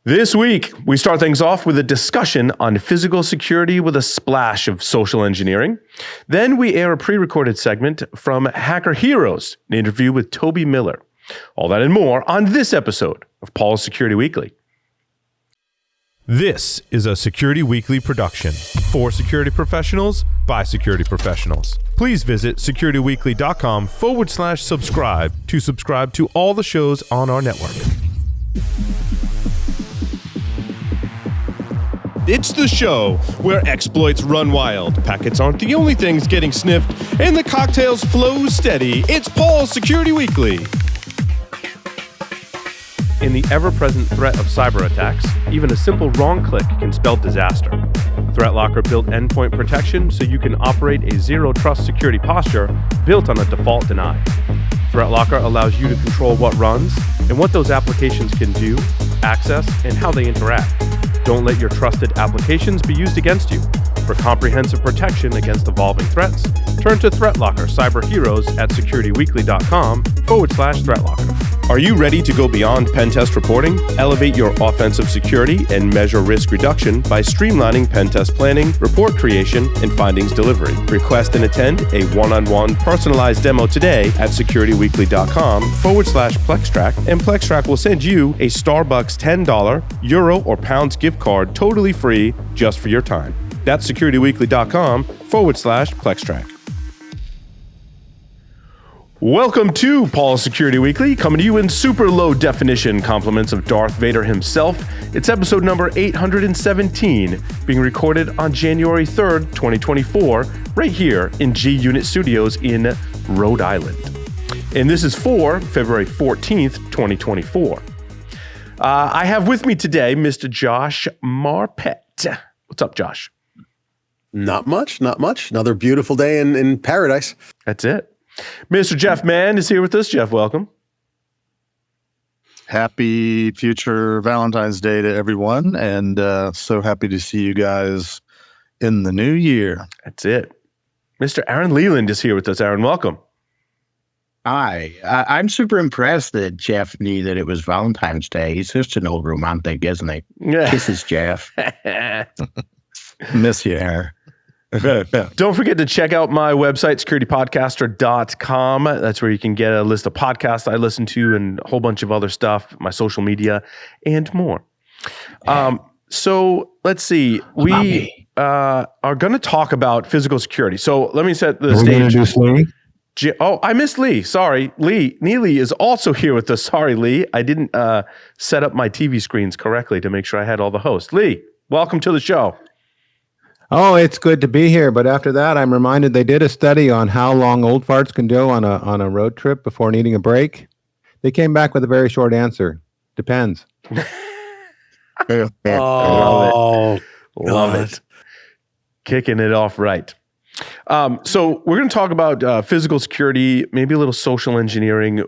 This week, we start things off with a discussion on physical security with a splash of social engineering. Then we air a pre-recorded segment from Hacker Heroes, an interview with Toby Miller. All that and more on this episode of Paul's Security Weekly. This is a Security Weekly production for security professionals by security professionals. Please visit securityweekly.com/subscribe to subscribe to all the shows on our network. It's the show where exploits run wild, packets aren't the only things getting sniffed, and the cocktails flow steady. It's Paul's Security Weekly. In the ever-present threat of cyber attacks, even a simple wrong click can spell disaster. ThreatLocker built endpoint protection so you can operate a zero-trust security posture built on a default deny. ThreatLocker allows you to control what runs and what those applications can do, access, and how they interact. Don't let your trusted applications be used against you. For comprehensive protection against evolving threats, turn to ThreatLocker Cyber Heroes at securityweekly.com/ThreatLocker. Are you ready to go beyond pen test reporting? Elevate your offensive security and measure risk reduction by streamlining pen test planning, report creation, and findings delivery. Request and attend a one-on-one personalized demo today at securityweekly.com/PlexTrack, and PlexTrack will send you a Starbucks $10, Euro, or Pounds gift card totally free just for your time. That's securityweekly.com/PlexTrack. Welcome to Paul's Security Weekly, coming to you in super low definition compliments of Darth Vader himself. It's episode number 817, being recorded on January 3rd, 2024, right here in G Unit Studios in Rhode Island. And this is for February 14th, 2024. I have with me today Mr. Josh Marpet. What's up, Josh? Not much. Another beautiful day in paradise. That's it. Mr. Jeff Mann is here with us. Jeff, welcome. Happy future Valentine's Day to everyone, and so happy to see you guys in the new year. That's it. Mr. Aaron Leland is here with us. Aaron, welcome. Hi. I'm super impressed that Jeff knew that it was Valentine's Day. He's just an old romantic, isn't he? Yeah. Kisses, Jeff. Miss you, Aaron. Don't forget to check out my website, securitypodcaster.com. That's where you can get a list of podcasts I listen to and a whole bunch of other stuff, my social media, and more. So let's see. We are going to talk about physical security. So let me set the stage. I missed Lee. Sorry. Neely is also here with us. Sorry, Lee. I didn't set up my TV screens correctly to make sure I had all the hosts. Lee, welcome to the show. Oh, it's good to be here. But after that, I'm reminded they did a study on how long old farts can go on a road trip before needing a break. They came back with a very short answer. Depends. Love it. Kicking it off right. So we're going to talk about physical security, maybe a little social engineering.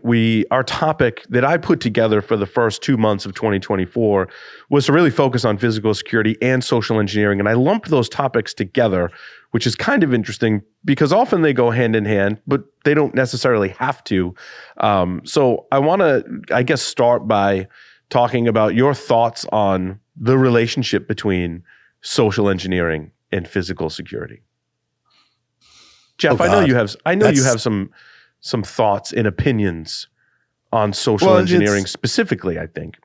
Our topic that I put together for the first 2 months of 2024 was to really focus on physical security and social engineering. And I lumped those topics together, which is kind of interesting because often they go hand in hand, but they don't necessarily have to. So I want to, start by talking about your thoughts on the relationship between social engineering and physical security. Jeff, I know you have some thoughts and opinions on social engineering specifically, I think.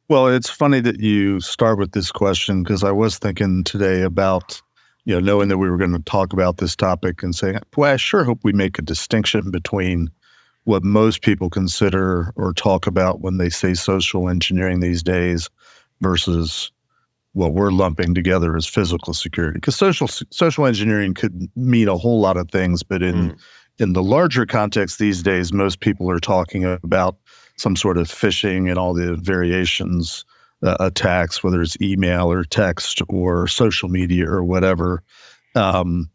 Well, it's funny that you start with this question because I was thinking today about, knowing that we were going to talk about this topic and saying, boy, I sure hope we make a distinction between what most people consider or talk about when they say social engineering these days versus what we're lumping together as physical security. Because social engineering could mean a whole lot of things, but in the larger context these days, most people are talking about some sort of phishing and all the variations, attacks, whether it's email or text or social media or whatever. Not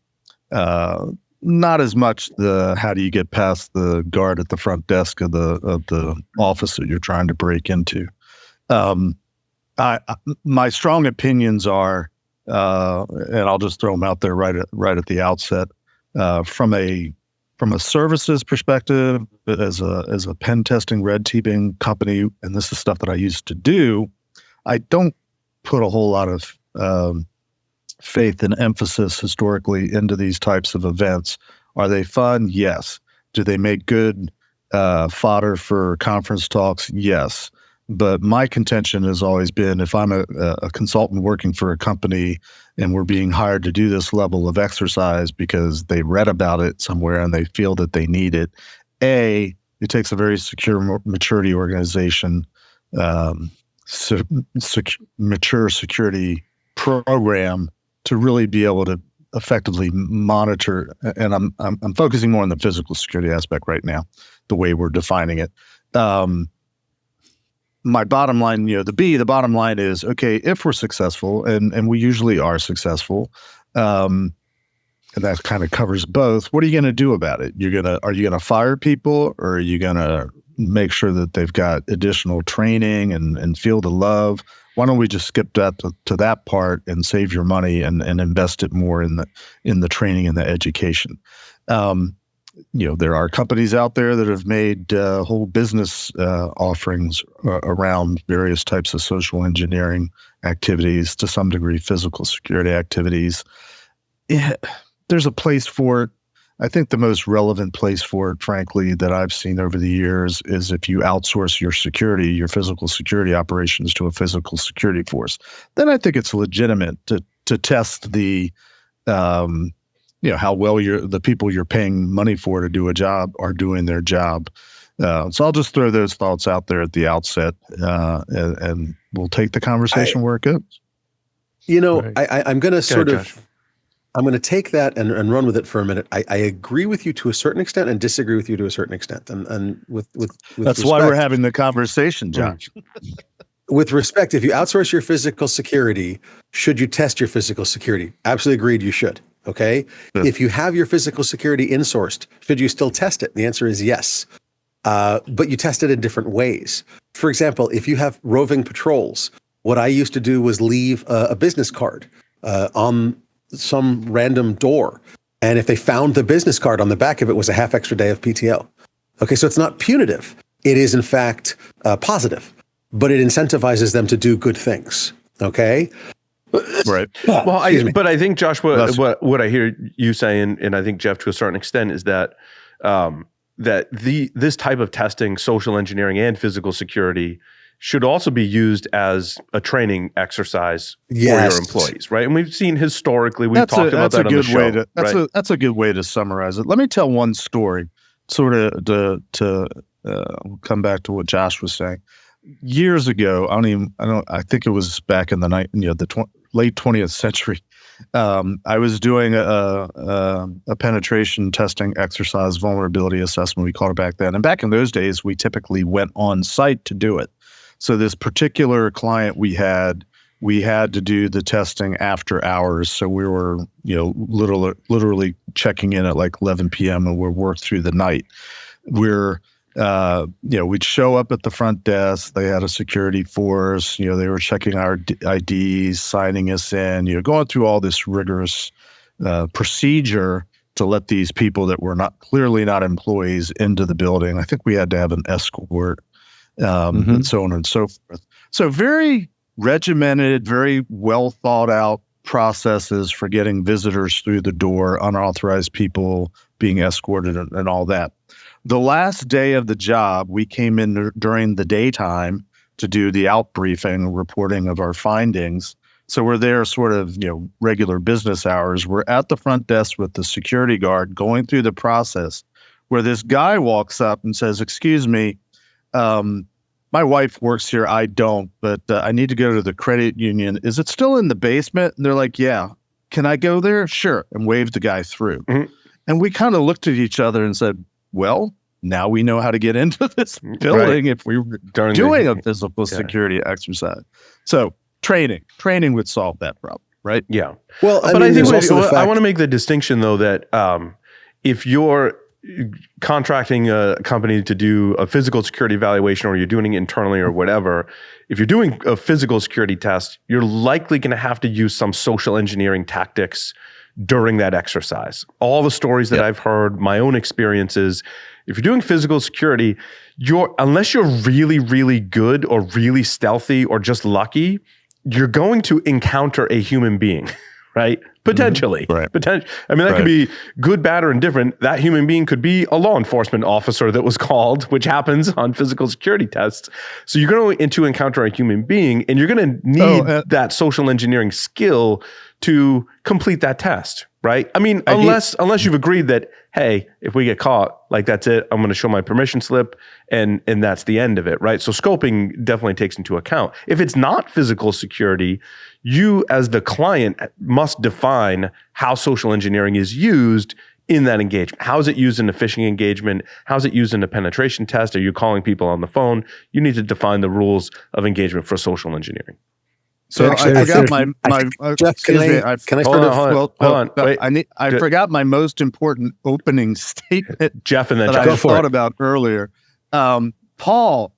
as much the how do you get past the guard at the front desk of the office that you're trying to break into. My strong opinions are, and I'll just throw them out there right at the outset. From a services perspective, as a pen testing, red teaming company, and this is stuff that I used to do. I don't put a whole lot of faith and emphasis historically into these types of events. Are they fun? Yes. Do they make good fodder for conference talks? Yes. But my contention has always been, if I'm a consultant working for a company and we're being hired to do this level of exercise because they read about it somewhere and they feel that they need it, it takes a very secure maturity organization, mature security program to really be able to effectively monitor. And I'm focusing more on the physical security aspect right now, the way we're defining it. My bottom line, the bottom line is, okay, if we're successful, and we usually are successful, and that kind of covers both, what are you going to do about it? Are you gonna fire people, or are you going to make sure that they've got additional training and feel the love? Why don't we just skip that to that part and save your money and invest it more in the training and the education? There are companies out there that have made whole business offerings around various types of social engineering activities, to some degree physical security activities. There's a place for it. I think the most relevant place for it, frankly, that I've seen over the years is if you outsource your physical security operations to a physical security force. Then I think it's legitimate to test the how well the people you're paying money for to do a job are doing their job. So I'll just throw those thoughts out there at the outset, and we'll take the conversation where it goes. Right. I'm going to I'm going to take that and run with it for a minute. I agree with you to a certain extent and disagree with you to a certain extent. And with that's respect, why we're having the conversation, Josh. With respect, if you outsource your physical security, should you test your physical security? Absolutely agreed, you should. Okay. Yes. If you have your physical security insourced, should you still test it? The answer is yes. But you test it in different ways. For example, if you have roving patrols, what I used to do was leave a business card on some random door. And if they found the business card on the back of it was a half extra day of PTO. Okay. So it's not punitive. It is in fact positive, but it incentivizes them to do good things. Okay. Right. Well, I think, Josh, what I hear you saying, and I think Jeff to a certain extent, is that this type of testing, social engineering and physical security, should also be used as a training exercise for your employees, right? And we've seen historically, we've talked about that on the show. That's a good way to summarize it. Let me tell one story, sort of to come back to what Josh was saying. Years ago, I think it was back in the late 20th century. I was doing a penetration testing exercise, vulnerability assessment, we called it back then. And back in those days, we typically went on site to do it. So this particular client we had to do the testing after hours. So we were, literally checking in at like 11 p.m. and we're worked through the night. We'd show up at the front desk. They had a security force. They were checking our IDs, signing us in. Going through all this rigorous procedure to let these people that were clearly not employees into the building. I think we had to have an escort, and so on and so forth. So very regimented, very well thought out processes for getting visitors through the door, unauthorized people being escorted, and all that. The last day of the job, we came in during the daytime to do the out briefing, reporting of our findings. So we're there sort of, regular business hours. We're at the front desk with the security guard going through the process where this guy walks up and says, "Excuse me, my wife works here. I don't, but I need to go to the credit union. Is it still in the basement?" And they're like, "Yeah." "Can I go there?" "Sure." And waved the guy through. Mm-hmm. And we kind of looked at each other and said, well, now we know how to get into this building if we were doing a physical security exercise. So training would solve that problem, right? Yeah. Well, but I think I want to make the distinction though that if you're contracting a company to do a physical security evaluation, or you're doing it internally or whatever, if you're doing a physical security test, you're likely going to have to use some social engineering tactics during that exercise. All the stories that I've heard, my own experiences, if you're doing physical security, unless you're really, really good or really stealthy or just lucky, you're going to encounter a human being, right? Potentially. Right. I mean, that could be good, bad, or indifferent. That human being could be a law enforcement officer that was called, which happens on physical security tests. So you're going to encounter a human being, and you're going to need that social engineering skill to complete that test, right? I mean, unless you've agreed that, hey, if we get caught, like that's it, I'm going to show my permission slip, and that's the end of it, right? So scoping definitely takes into account. If it's not physical security, you as the client must define how social engineering is used in that engagement. How is it used in a phishing engagement? How is it used in a penetration test? Are you calling people on the phone? You need to define the rules of engagement for social engineering. So actually, I forgot Jeff, can I Hold on. Wait. I forgot my most important opening statement, Jeff, and then that John. I thought about earlier. Paul,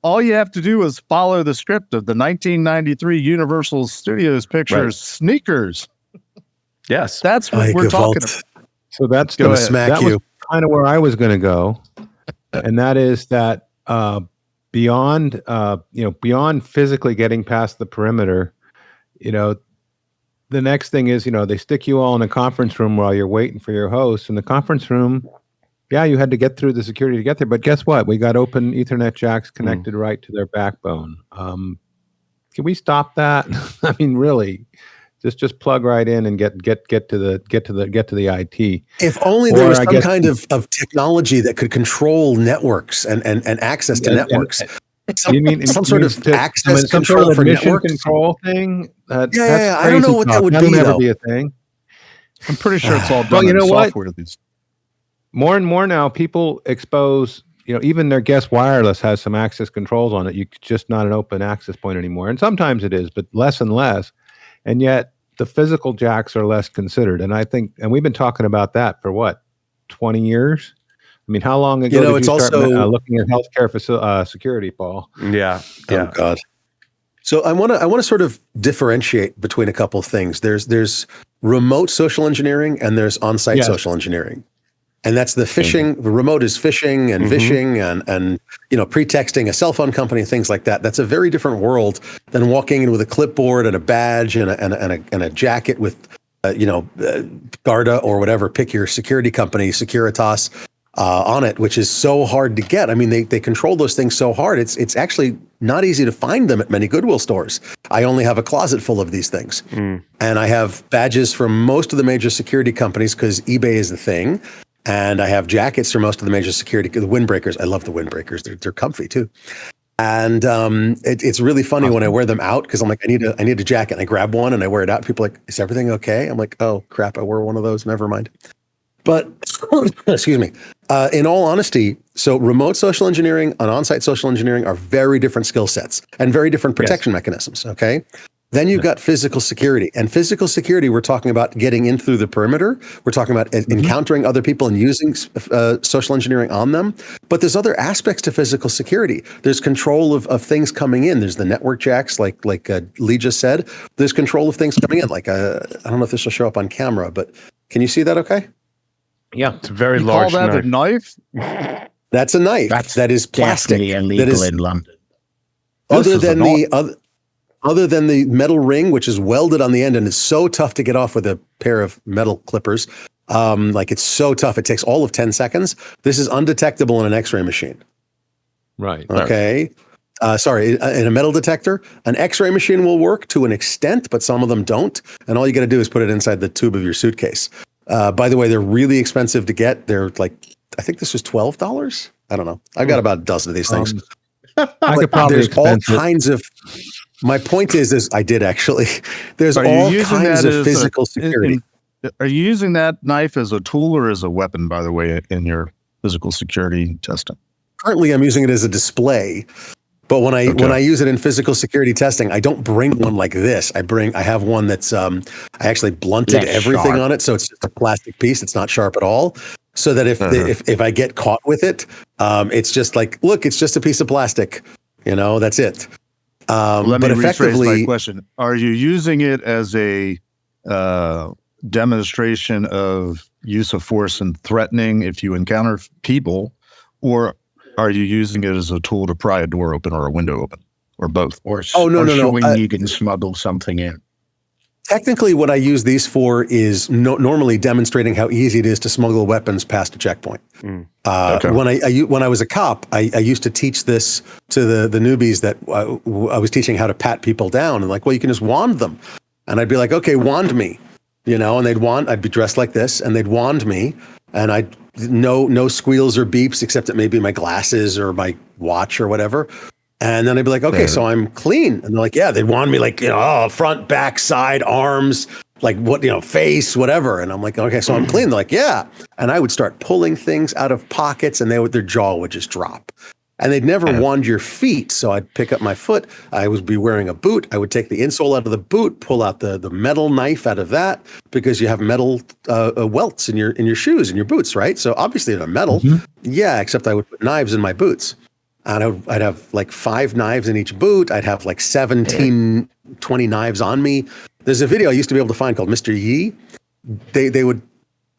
all you have to do is follow the script of the 1993 Universal Studios picture, Sneakers. Yes, that's what we're talking about. So that's was kind of where I was going to go, and that is that beyond physically getting past the perimeter, the next thing is they stick you all in a conference room while you're waiting for your host. In the conference room, you had to get through the security to get there, but guess what? We got open Ethernet jacks connected right to their backbone. Can we stop that? I mean, really. Just plug right in and get to the IT. If only there was some kind of technology that could control networks and access to networks. Some sort of access control for networks? Control thing? That's I don't know what that would be, That'll never though. be a thing. I'm pretty sure it's all done in software. More and more now, people expose, even their guest wireless has some access controls on it. It's just not an open access point anymore. And sometimes it is, but less and less. And yet the physical jacks are less considered. And I think, and we've been talking about that for 20 years? I mean, how long ago did you start looking at healthcare security, Paul? Yeah. Oh God. So I want to sort of differentiate between a couple of things. There's remote social engineering and there's on-site social engineering. And that's the phishing. The remote is phishing and vishing and pretexting a cell phone company, things like that. That's a very different world than walking in with a clipboard and a badge and a jacket with Garda or whatever. Pick your security company, Securitas, on it, which is so hard to get. I mean, they control those things so hard. It's actually not easy to find them at many Goodwill stores. I only have a closet full of these things, and I have badges from most of the major security companies because eBay is the thing. And I have jackets for most of the major security, the windbreakers. I love the windbreakers. They're comfy too. And it's really funny when I wear them out because I'm like, I need a jacket. And I grab one and I wear it out. People are like, is everything okay? I'm like, oh crap, I wore one of those. Never mind. But excuse me. In all honesty, so remote social engineering and on-site social engineering are very different skill sets and very different protection mechanisms. Okay. Then you've got physical security. And physical security, we're talking about getting in through the perimeter. We're talking about encountering other people and using social engineering on them. But there's other aspects to physical security. There's control of things coming in. There's the network jacks, like Lee just said. There's control of things coming in. Like, I don't know if this will show up on camera, but can you see that okay? Yeah. It's a very large call that knife. A knife? That's a knife. That is plastic. Definitely illegal in London. Other than the metal ring, which is welded on the end and is so tough to get off with a pair of metal clippers, it's so tough. It takes all of 10 seconds. This is undetectable in an X-ray machine. Right. Okay. In a metal detector, an X-ray machine will work to an extent, but some of them don't. And all you got to do is put it inside the tube of your suitcase. By the way, they're really expensive to get. They're I think this was $12. I don't know. I've got about a dozen of these things. I could probably there's all expense it. kinds of. My point is I did actually. There's all kinds of physical security. Are you using that knife as a tool or as a weapon, by the way, in your physical security testing? Currently, I'm using it as a display. But when I use it in physical security testing, I don't bring one like this. I have one that's I actually blunted everything on it, so it's just a plastic piece. It's not sharp at all. So that if I get caught with it, it's just like, look, it's just a piece of plastic. That's it. Let me rephrase my question. Are you using it as a demonstration of use of force and threatening if you encounter people, or are you using it as a tool to pry a door open or a window open, or both? Or no. showing you can smuggle something in. Technically, what I use these for is normally demonstrating how easy it is to smuggle weapons past a checkpoint. Okay. When I was a cop, I used to teach this to the newbies that I was teaching how to pat people down, and like, well, you can just wand them, and I'd be like, okay, wand me, and I'd be dressed like this, and they'd wand me, and I'd no squeals or beeps except it may be my glasses or my watch or whatever. And then I'd be like, okay, so I'm clean. And they're like, yeah, they'd want me like, front, back, side, arms, like what, face, whatever. And I'm like, okay, so I'm clean. They're like, yeah. And I would start pulling things out of pockets and their jaw would just drop. And they'd never wand your feet. So I'd pick up my foot. I would be wearing a boot. I would take the insole out of the boot, pull out the metal knife out of that, because you have metal welts in your shoes and your boots, right? So obviously they're metal. Yeah, except I would put knives in my boots. And I'd have like 5 knives in each boot. I'd have like 17, 20 knives on me. There's a video I used to be able to find called Mr. Yee. They would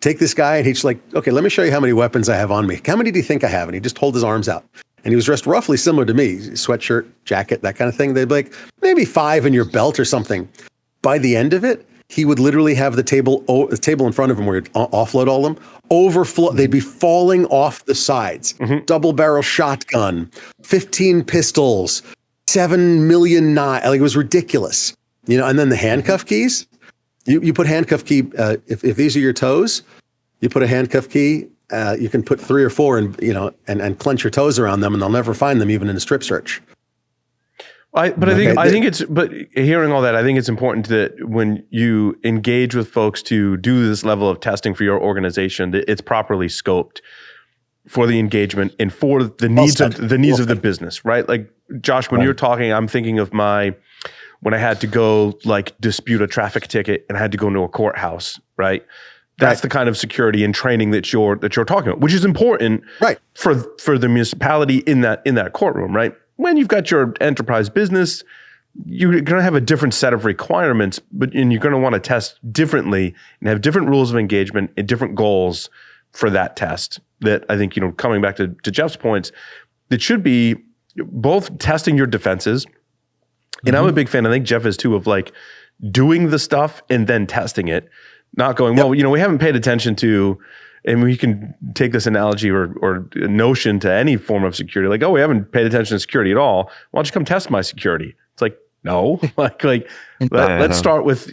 take this guy and he's like, okay, let me show you how many weapons I have on me. How many do you think I have? And he'd just hold his arms out. And he was dressed roughly similar to me, sweatshirt, jacket, that kind of thing. They'd be like, maybe 5 in your belt or something. By the end of it, he would literally have the table in front of him where he'd offload all of them, overflow. They'd be falling off the sides. Double barrel shotgun, 15 pistols, 7 million knives. Like, it was ridiculous, And then the handcuff keys. You put handcuff key. If these are your toes, you put a handcuff key. You can put 3 or 4 and clench your toes around them, and they'll never find them even in a strip search. I think hearing all that, I think it's important that when you engage with folks to do this level of testing for your organization, that it's properly scoped for the engagement and for the needs of the business, right? Like, Josh, when you're talking, I'm thinking of when I had to go like dispute a traffic ticket and I had to go into a courthouse, right? That's the kind of security and training that you're talking about, which is important, right, for the municipality in that courtroom, right? When you've got your enterprise business, you're going to have a different set of requirements, and you're going to want to test differently and have different rules of engagement and different goals for that test. That I think, coming back to Jeff's points, it should be both testing your defenses. And I'm a big fan, I think Jeff is too, of like doing the stuff and then testing it, not going, well, we haven't paid attention to. And we can take this analogy or notion to any form of security, like, oh, we haven't paid attention to security at all. Why don't you come test my security? It's like, no, let's start with,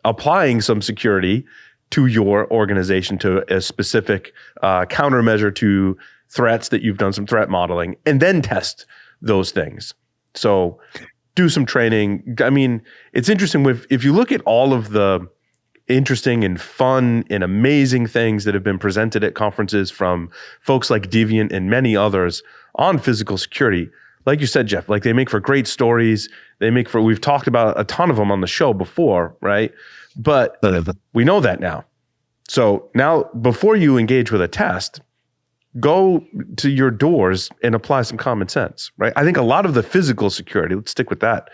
applying some security to your organization, to a specific countermeasure to threats that you've done some threat modeling, and then test those things. So do some training. I mean, it's interesting if you look at all of the interesting and fun and amazing things that have been presented at conferences from folks like Deviant and many others on physical security. Like you said, Jeff, like they make for great stories. We've talked about a ton of them on the show before, right? But we know that now. So now, before you engage with a test, go to your doors and apply some common sense, right? I think a lot of the physical security, let's stick with that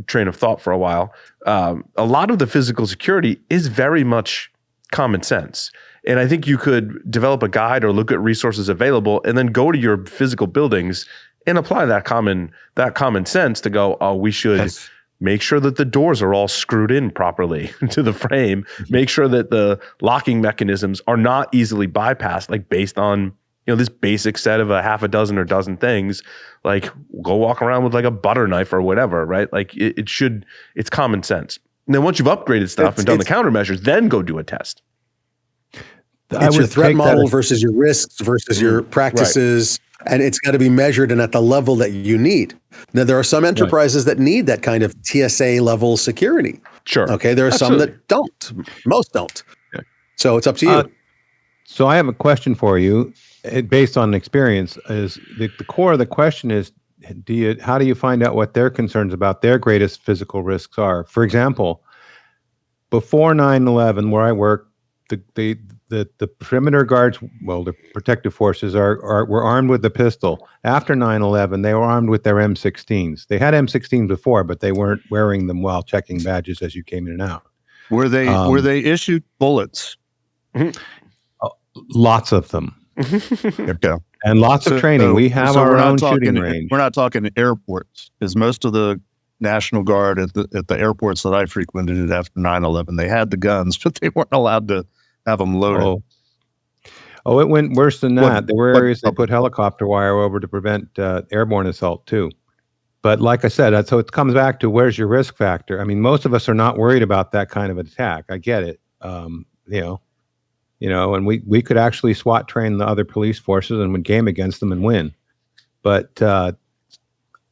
train of thought for a while. A lot of the physical security is very much common sense. And I think you could develop a guide or look at resources available and then go to your physical buildings and apply that common sense to go, oh, we should make sure that the doors are all screwed in properly to the frame. Make sure that the locking mechanisms are not easily bypassed, like based on this basic set of a half a dozen or dozen things. Like, go walk around with like a butter knife or whatever, right? Like it's common sense. And then once you've upgraded stuff and done the countermeasures, then go do a test. It's your threat model versus your risks versus your practices. Right. And it's got to be measured and at the level that you need. Now, there are some enterprises that need that kind of TSA level security. Sure. Okay. There are some that don't. Most don't. Yeah. So it's up to you. So I have a question for you. Based on experience, is the core of the question is, how do you find out what their concerns about their greatest physical risks are? For example, before 9/11, where I work, the perimeter guards, the protective forces were armed with the pistol. After 9/11, they were armed with their M16s. They had M16s before, but they weren't wearing them while checking badges as you came in and out. Were they issued bullets? Lots of them. Okay. And lots of training. We have our own shooting range. We're not talking airports, because most of the National Guard at the airports that I frequented after 9/11, they had the guns, but they weren't allowed to have them loaded. Oh, it went worse than that. There were areas they put helicopter wire over to prevent airborne assault too. But like I said, so it comes back to where's your risk factor. I mean, most of us are not worried about that kind of attack. I get it. And we could actually SWAT train the other police forces and would game against them and win. But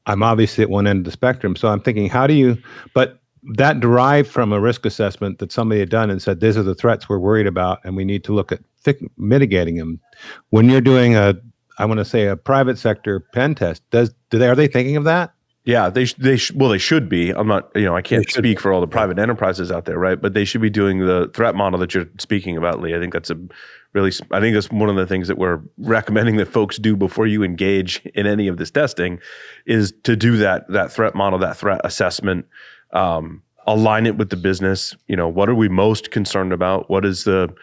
I'm obviously at one end of the spectrum. So I'm thinking, but that derived from a risk assessment that somebody had done and said, these are the threats we're worried about, and we need to look at mitigating them. When you're doing a private sector pen test, are they thinking of that? Yeah, they should be. I'm not, I can't speak for all the private enterprises out there, right? But they should be doing the threat model that you're speaking about, Lee. I think that's one of the things that we're recommending that folks do before you engage in any of this testing, is to do that threat model, that threat assessment, align it with the business. What are we most concerned about? What is the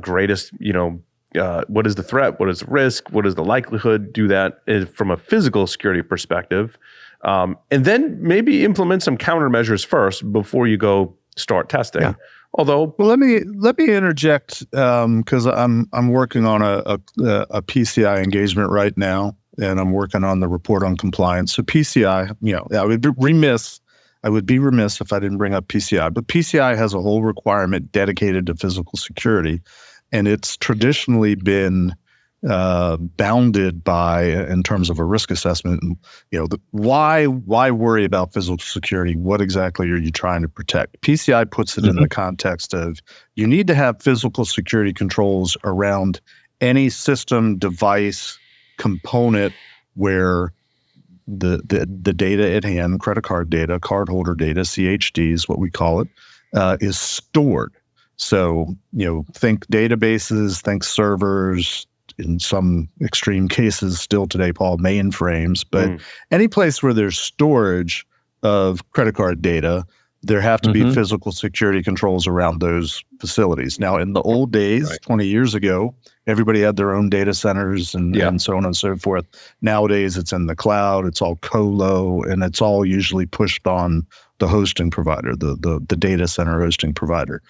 greatest, what is the threat? What is the risk? What is the likelihood? Do that from a physical security perspective. And then maybe implement some countermeasures first before you go start testing. Yeah. Although, well, let me interject, because I'm working on a PCI engagement right now, and I'm working on the report on compliance. So PCI, I would be remiss if I didn't bring up PCI. But PCI has a whole requirement dedicated to physical security, and it's traditionally been bounded by, in terms of a risk assessment, why worry about physical security? What exactly are you trying to protect? PCI puts it in the context of, you need to have physical security controls around any system, device, component where the data at hand, credit card data, cardholder data, CHDs, what we call it, is stored. So, think databases, think servers, in some extreme cases still today, Paul, mainframes, but any place where there's storage of credit card data, there have to be physical security controls around those facilities. Now, in the old days, 20 years ago, everybody had their own data centers and so on and so forth. Nowadays, it's in the cloud, it's all colo, and it's all usually pushed on the hosting provider, the data center hosting provider.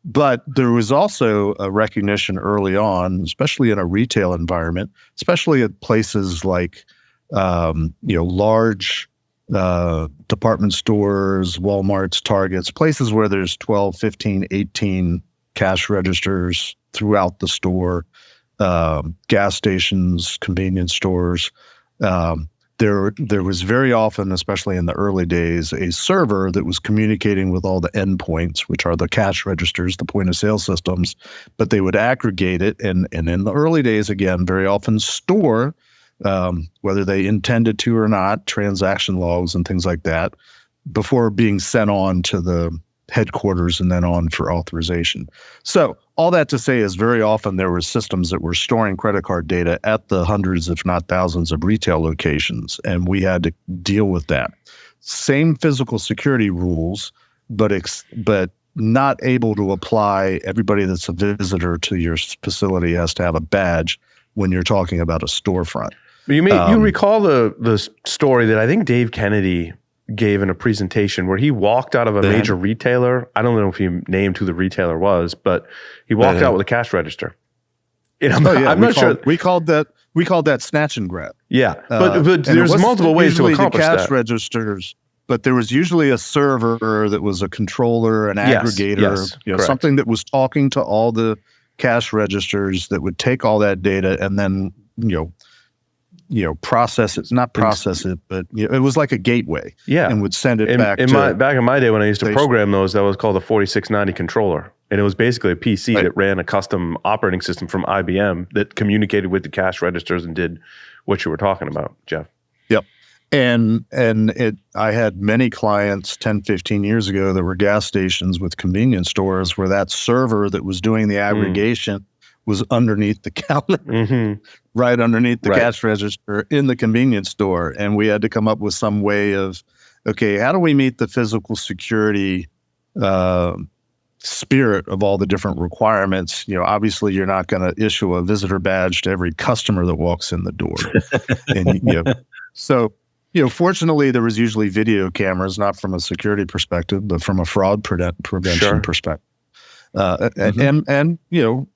But there was also a recognition early on, especially in a retail environment, especially at places like, large department stores, Walmarts, Targets, places where there's 12, 15, 18 cash registers throughout the store, gas stations, convenience stores. There was very often, especially in the early days, a server that was communicating with all the endpoints, which are the cash registers, the point of sale systems, but they would aggregate it and in the early days, again, very often store, whether they intended to or not, transaction logs and things like that, before being sent on to the headquarters and then on for authorization. So all that to say is, very often there were systems that were storing credit card data at the hundreds, if not thousands, of retail locations, and we had to deal with that. Same physical security rules, but not able to apply. Everybody that's a visitor to your facility has to have a badge when you're talking about a storefront. You recall the story that I think Dave Kennedy gave in a presentation where he walked out of a major retailer. I don't know if he named who the retailer was, but he walked out with a cash register. I'm not sure. We called that snatch and grab. Yeah, but there's multiple ways to accomplish the cash that. registers, but there was usually a server that was a controller, an aggregator, something that was talking to all the cash registers that would take all that data and then process it, but it was like a gateway. Yeah. And would send it back in my day when I used to program those, that was called a 4690 controller. And it was basically a PC that ran a custom operating system from IBM that communicated with the cash registers and did what you were talking about, Jeff. Yep. And I had many clients 10, 15 years ago that were gas stations with convenience stores where that server that was doing the aggregation was underneath the counter, right underneath the cash register in the convenience store. And we had to come up with some way of, okay, how do we meet the physical security spirit of all the different requirements, obviously you're not going to issue a visitor badge to every customer that walks in the door. And, so, fortunately there was usually video cameras, not from a security perspective, but from a fraud prevention perspective. And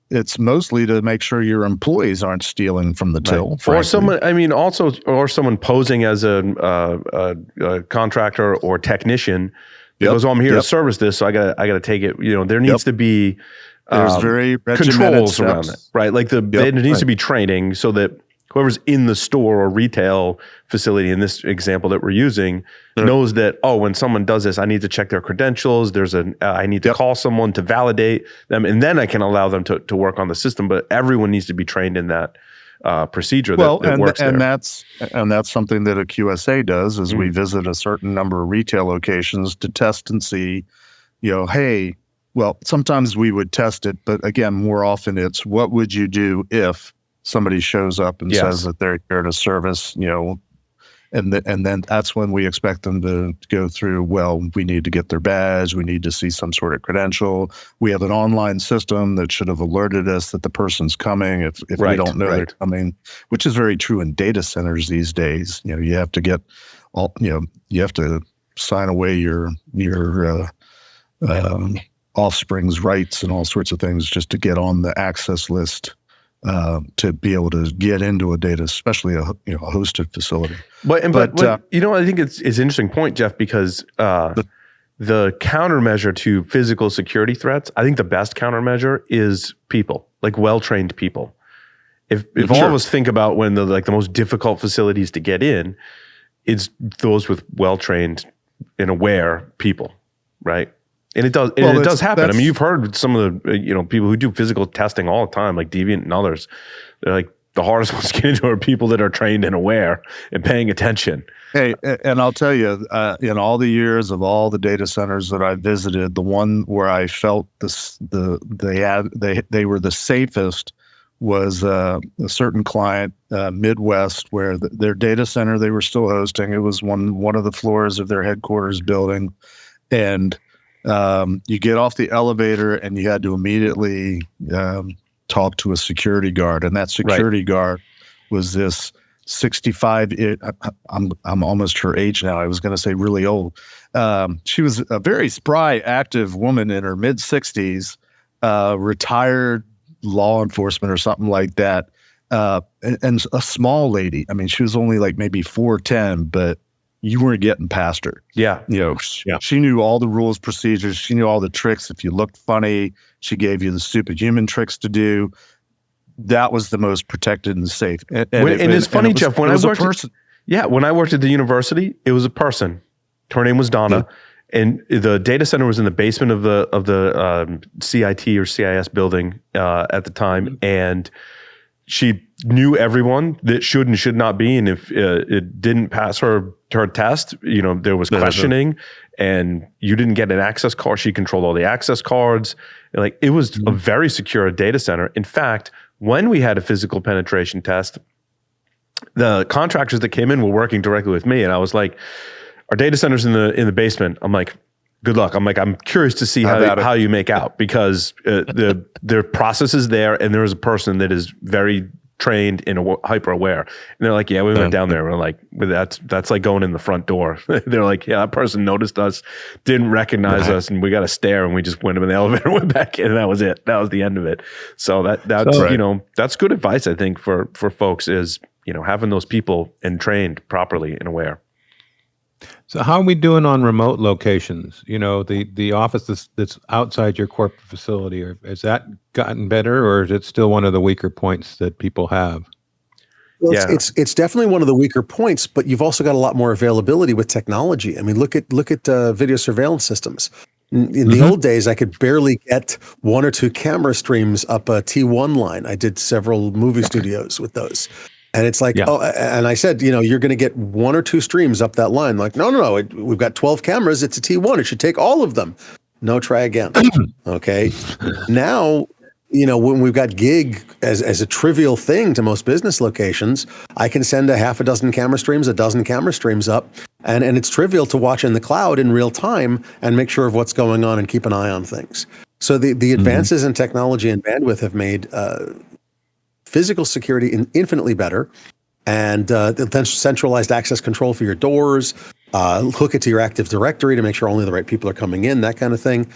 it's mostly to make sure your employees aren't stealing from the till. Or someone posing as a contractor or technician. Because I'm here to service this, so I gotta take it. There needs to be there's very controls around it, right? Like there needs to be training so that whoever's in the store or retail facility in this example that we're using knows that, when someone does this, I need to check their credentials. I need to call someone to validate them, and then I can allow them to work on the system. But everyone needs to be trained in that procedure that works there. And that's something that a QSA does is we visit a certain number of retail locations to test and see, hey, well, sometimes we would test it, but again, more often it's what would you do if somebody shows up and says that they're here to service, and then that's when we expect them to go through, well, we need to get their badge, we need to see some sort of credential. We have an online system that should have alerted us that the person's coming if we don't know they're coming, which is very true in data centers these days. You have to get you have to sign away your offspring's rights and all sorts of things just to get on the access list. To be able to get into a data, especially a hosted facility. But I think it's an interesting point, Jeff, because the countermeasure to physical security threats, I think the best countermeasure is people, like well-trained people. If all of us think about when the most difficult facilities to get in, it's those with well-trained and aware people, right? And it does. It does happen. I mean, you've heard some of the people who do physical testing all the time, like Deviant and others. They're like the hardest ones to get into are people that are trained and aware and paying attention. Hey, and I'll tell you, in all the years of all the data centers that I visited, the one where I felt they were the safest was a certain client, Midwest, where their data center they were still hosting. It was one of the floors of their headquarters building, and you get off the elevator and you had to immediately talk to a security guard, and that security guard was this 65. I'm almost her age now. I was going to say really old. She was a very spry, active woman in her mid 60s, retired law enforcement or something like that, and a small lady. I mean, she was only like maybe 4'10", but you weren't getting past her. Yeah. She knew all the rules, procedures. She knew all the tricks. If you looked funny, she gave you the stupid human tricks to do. That was the most protected and safe. And it's funny, Jeff, when I worked at the university, it was a person. Her name was Donna. Yeah. And the data center was in the basement of the CIT or CIS building at the time. And she knew everyone that should and should not be. And if it didn't pass her test, there was questioning, and you didn't get an access card. She controlled all the access cards. Like, it was a very secure data center. In fact, when we had a physical penetration test, the contractors that came in were working directly with me, and I was like, "Our data center's in the basement." I'm like, "Good luck." I'm like, "I'm curious to see how you make out, because their process is there, and there is a person that is very trained and hyper aware." And they're like, "Yeah, we went down there." We're like, "That's like going in the front door." They're like, "Yeah, that person noticed us, didn't recognize us, and we got a stare, and we just went in the elevator, went back in, and that was it. That was the end of it." So that's good advice, I think, for folks is having those people and trained properly and aware. So how are we doing on remote locations? The office that's outside your corporate facility, or has that gotten better, or is it still one of the weaker points that people have? Well, it's definitely one of the weaker points, but you've also got a lot more availability with technology. I mean, look at video surveillance systems. In the old days, I could barely get one or two camera streams up a T1 line. I did several movie studios with those. And it's like, and I said, you're going to get one or two streams up that line. Like, no, we've got 12 cameras. It's a T1. It should take all of them. No, try again. Okay. Now, when we've got gig as a trivial thing to most business locations, I can send a half a dozen camera streams, a dozen camera streams up, and it's trivial to watch in the cloud in real time and make sure of what's going on and keep an eye on things. So the advances in technology and bandwidth have made physical security infinitely better, and the centralized access control for your doors, hook it to your Active Directory to make sure only the right people are coming in, that kind of thing.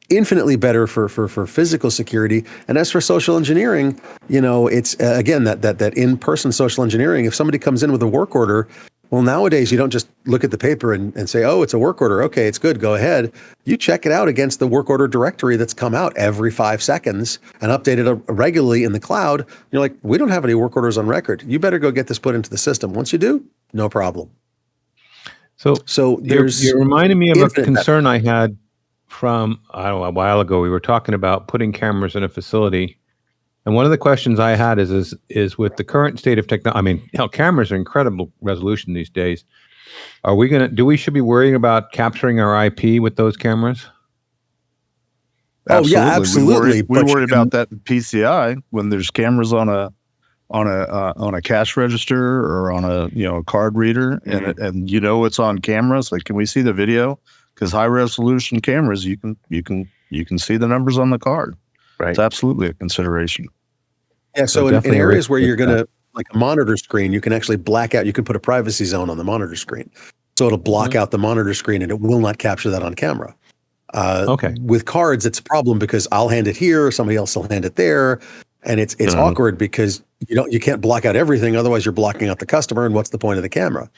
Infinitely better for physical security. And as for social engineering, it's again that in-person social engineering. If somebody comes in with a work order, well, nowadays you don't just look at the paper and say, oh, it's a work order. Okay, it's good. Go ahead. You check it out against the work order directory that's come out every 5 seconds and updated regularly in the cloud. You're like, we don't have any work orders on record. You better go get this put into the system. Once you do, no problem. So there's you're reminding me of a concern better. I had from, I don't know, a while ago. We were talking about putting cameras in a facility. And one of the questions I had is with the current state of technology, I mean, hell, cameras are incredible resolution these days. Should be worrying about capturing our IP with those cameras? Oh yeah, absolutely. We worry about that in PCI when there's cameras on a cash register or on a card reader, and it's on cameras. Like, can we see the video? Because high resolution cameras, you can see the numbers on the card. Right. It's absolutely a consideration. Yeah. So in areas where you're going to, like a monitor screen, you can actually black out. You can put a privacy zone on the monitor screen, so it'll block out the monitor screen, and it will not capture that on camera. Okay. With cards, it's a problem because I'll hand it here, somebody else will hand it there, and it's awkward because you can't block out everything. Otherwise, you're blocking out the customer, and what's the point of the camera?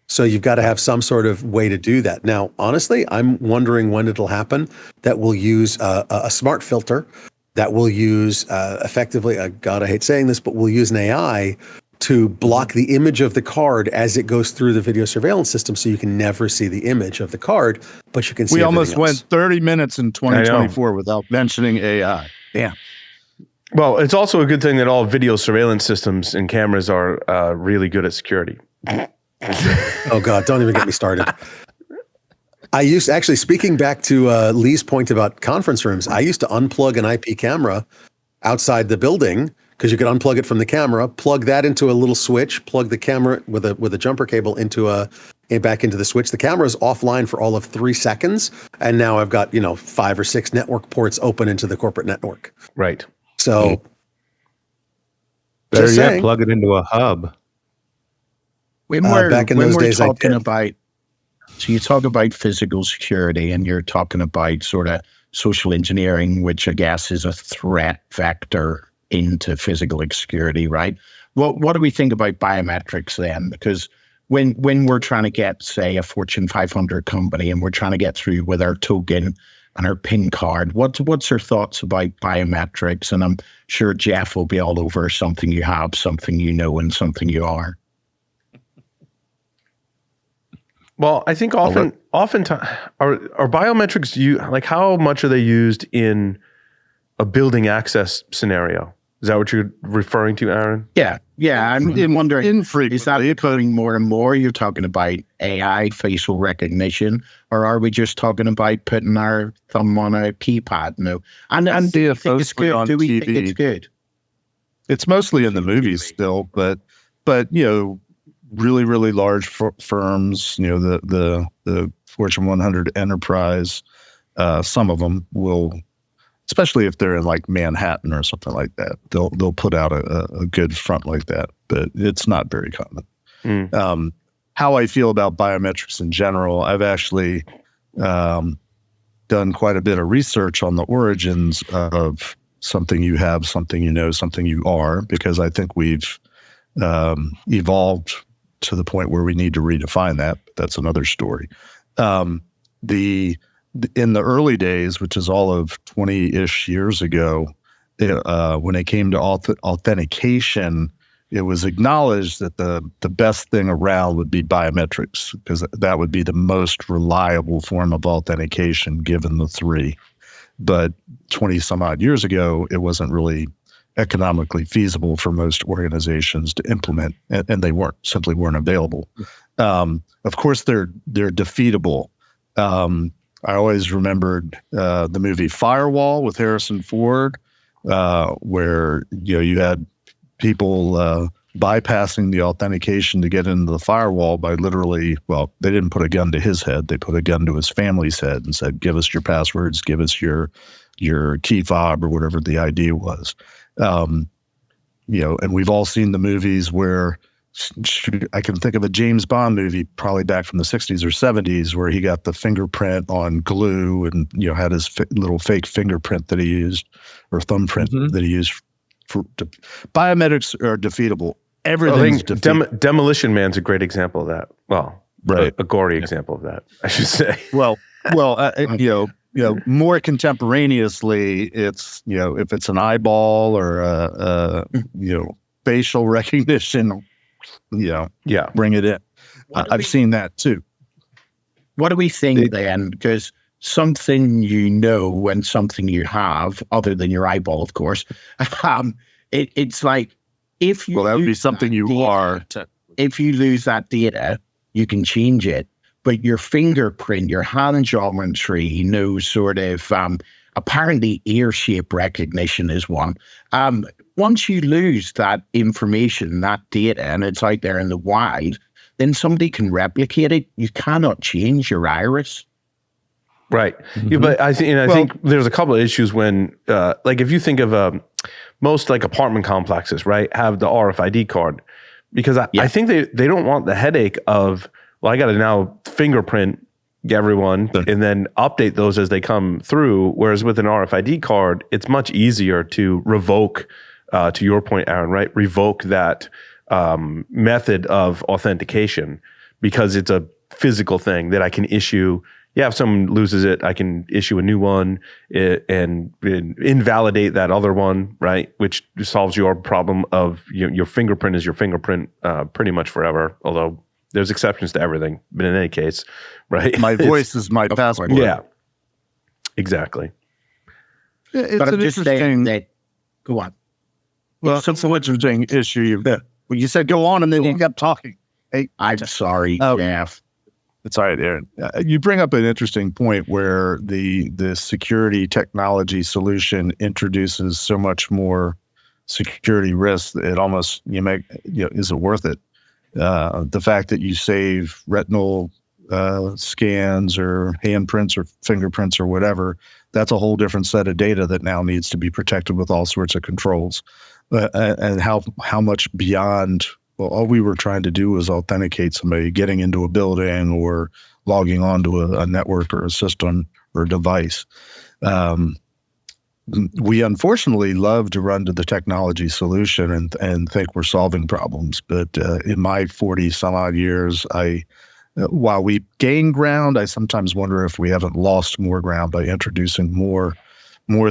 So you've got to have some sort of way to do that. Now, honestly, I'm wondering when it'll happen that we'll use a smart filter, that will use effectively, God, I hate saying this, but we'll use an AI to block the image of the card as it goes through the video surveillance system, so you can never see the image of the card, but you can see everything else. We almost went 30 minutes in 2024 without mentioning AI. Damn. Well, it's also a good thing that all video surveillance systems and cameras are really good at security. Oh God, don't even get me started. Speaking back to Lee's point about conference rooms, I used to unplug an IP camera outside the building because you could unplug it from the camera, plug that into a little switch, plug the camera with a jumper cable back into the switch. The camera is offline for all of 3 seconds, and now I've got 5 or 6 network ports open into the corporate network. Right. So better yet, plug it into a hub. Back in those days, so you talk about physical security, and you're talking about sort of social engineering, which I guess is a threat vector into physical security, right? What do we think about biometrics then? Because when we're trying to get, say, a Fortune 500 company, and we're trying to get through with our token and our PIN card, what's your thoughts about biometrics? And I'm sure Jeff will be all over something you have, something you know, and something you are. Well, I think oftentimes are biometrics, how much are they used in a building access scenario? Is that what you're referring to, Aaron? Yeah. I'm wondering, is that becoming more and more? You're talking about AI facial recognition, or are we just talking about putting our thumb on a keypad? No. And do you think it's good? Do we think it's good? It's mostly in the movies still, but really, really large firms, the Fortune 100 enterprise, some of them will, especially if they're in like Manhattan or something like that, they'll put out a good front like that, but it's not very common. How I feel about biometrics in general, I've actually done quite a bit of research on the origins of something you have, something you know, something you are, because I think we've evolved to the point where we need to redefine that. That's another story. In the early days, which is all of 20-ish years ago, when it came to authentication, it was acknowledged that the best thing around would be biometrics, because that would be the most reliable form of authentication given the three. But 20 some odd years ago, it wasn't really economically feasible for most organizations to implement, and they simply weren't available. Of course, they're defeatable. I always remembered the movie Firewall with Harrison Ford, where you had people bypassing the authentication to get into the firewall by literally, well, they didn't put a gun to his head. They put a gun to his family's head and said, give us your passwords, give us your key fob or whatever the ID was. And we've all seen the movies where I can think of a James Bond movie probably back from the 60s or 70s where he got the fingerprint on glue and, had his little fake fingerprint that he used or thumbprint that he used. Biometrics are defeatable. Everything's defeatable. Demolition Man's a great example of that. Well, right. A gory example of that, I should say. Well, more contemporaneously, it's, if it's an eyeball or facial recognition, bring it in. I've seen that too. What do we think then? Because something and something you have, other than your eyeball, of course, it's like if you that would be something you are. If you lose that data, you can change it. But your fingerprint, your hand geometry, sort of apparently ear shape recognition is one. Once you lose that information, that data, and it's out there in the wild, then somebody can replicate it. You cannot change your iris. Right. Yeah, but I think there's a couple of issues when, if you think of most apartment complexes, right, have the RFID card, because I think they don't want the headache of, I got to now fingerprint everyone and then update those as they come through. Whereas with an RFID card, it's much easier to revoke, to your point, Aaron, right? Revoke that method of authentication because it's a physical thing that I can issue. Yeah, if someone loses it, I can issue a new one and invalidate that other one, right? Which solves your problem of your fingerprint is your fingerprint pretty much forever, although there's exceptions to everything. But in any case, right? My voice is my passport. Yeah, exactly. It's an interesting... Go on. Well, it's an interesting issue. Well, you said go on and then you kept talking. Hey, I'm sorry, Jeff. It's all right, Aaron. You bring up an interesting point where the security technology solution introduces so much more security risk. It almost is it worth it? The fact that you save retinal scans or handprints or fingerprints or whatever, that's a whole different set of data that now needs to be protected with all sorts of controls. And how much beyond. Well, all we were trying to do was authenticate somebody getting into a building or logging onto a network or a system or a device. We unfortunately love to run to the technology solution and think we're solving problems. But in my 40 some odd years, while we gain ground, I sometimes wonder if we haven't lost more ground by introducing more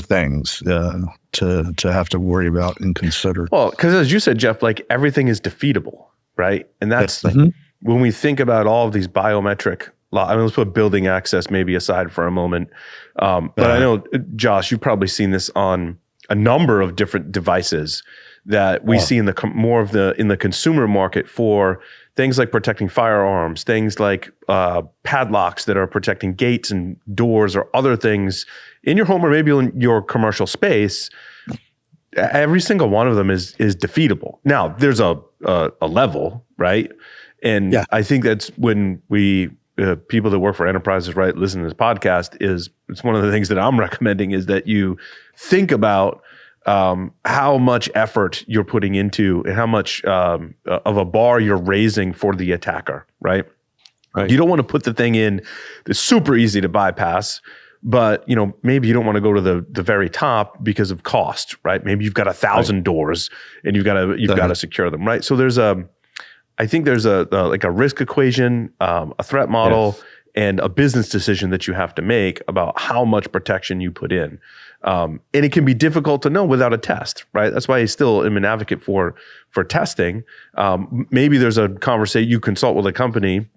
things to have to worry about and consider. Well, because as you said, Jeff, everything is defeatable, right? And that's when we think about all of these biometric let's put building access maybe aside for a moment. But I know, Josh, you've probably seen this on a number of different devices that we see in the consumer market for things like protecting firearms, things like padlocks that are protecting gates and doors or other things in your home or maybe in your commercial space. Every single one of them is defeatable. Now, there's a level, right? And I think that's when we people that work for enterprises, right, listen to this podcast, it's one of the things that I'm recommending is that you think about how much effort you're putting into and how much of a bar you're raising for the attacker, right? You don't want to put the thing in that's super easy to bypass, but maybe you don't want to go to the very top because of cost, right? Maybe you've got 1,000 doors and you've got to secure them, right? So I think there's a risk equation, a threat model, and a business decision that you have to make about how much protection you put in. And it can be difficult to know without a test, right? That's why I still am an advocate for testing. Maybe there's a conversation, you consult with a company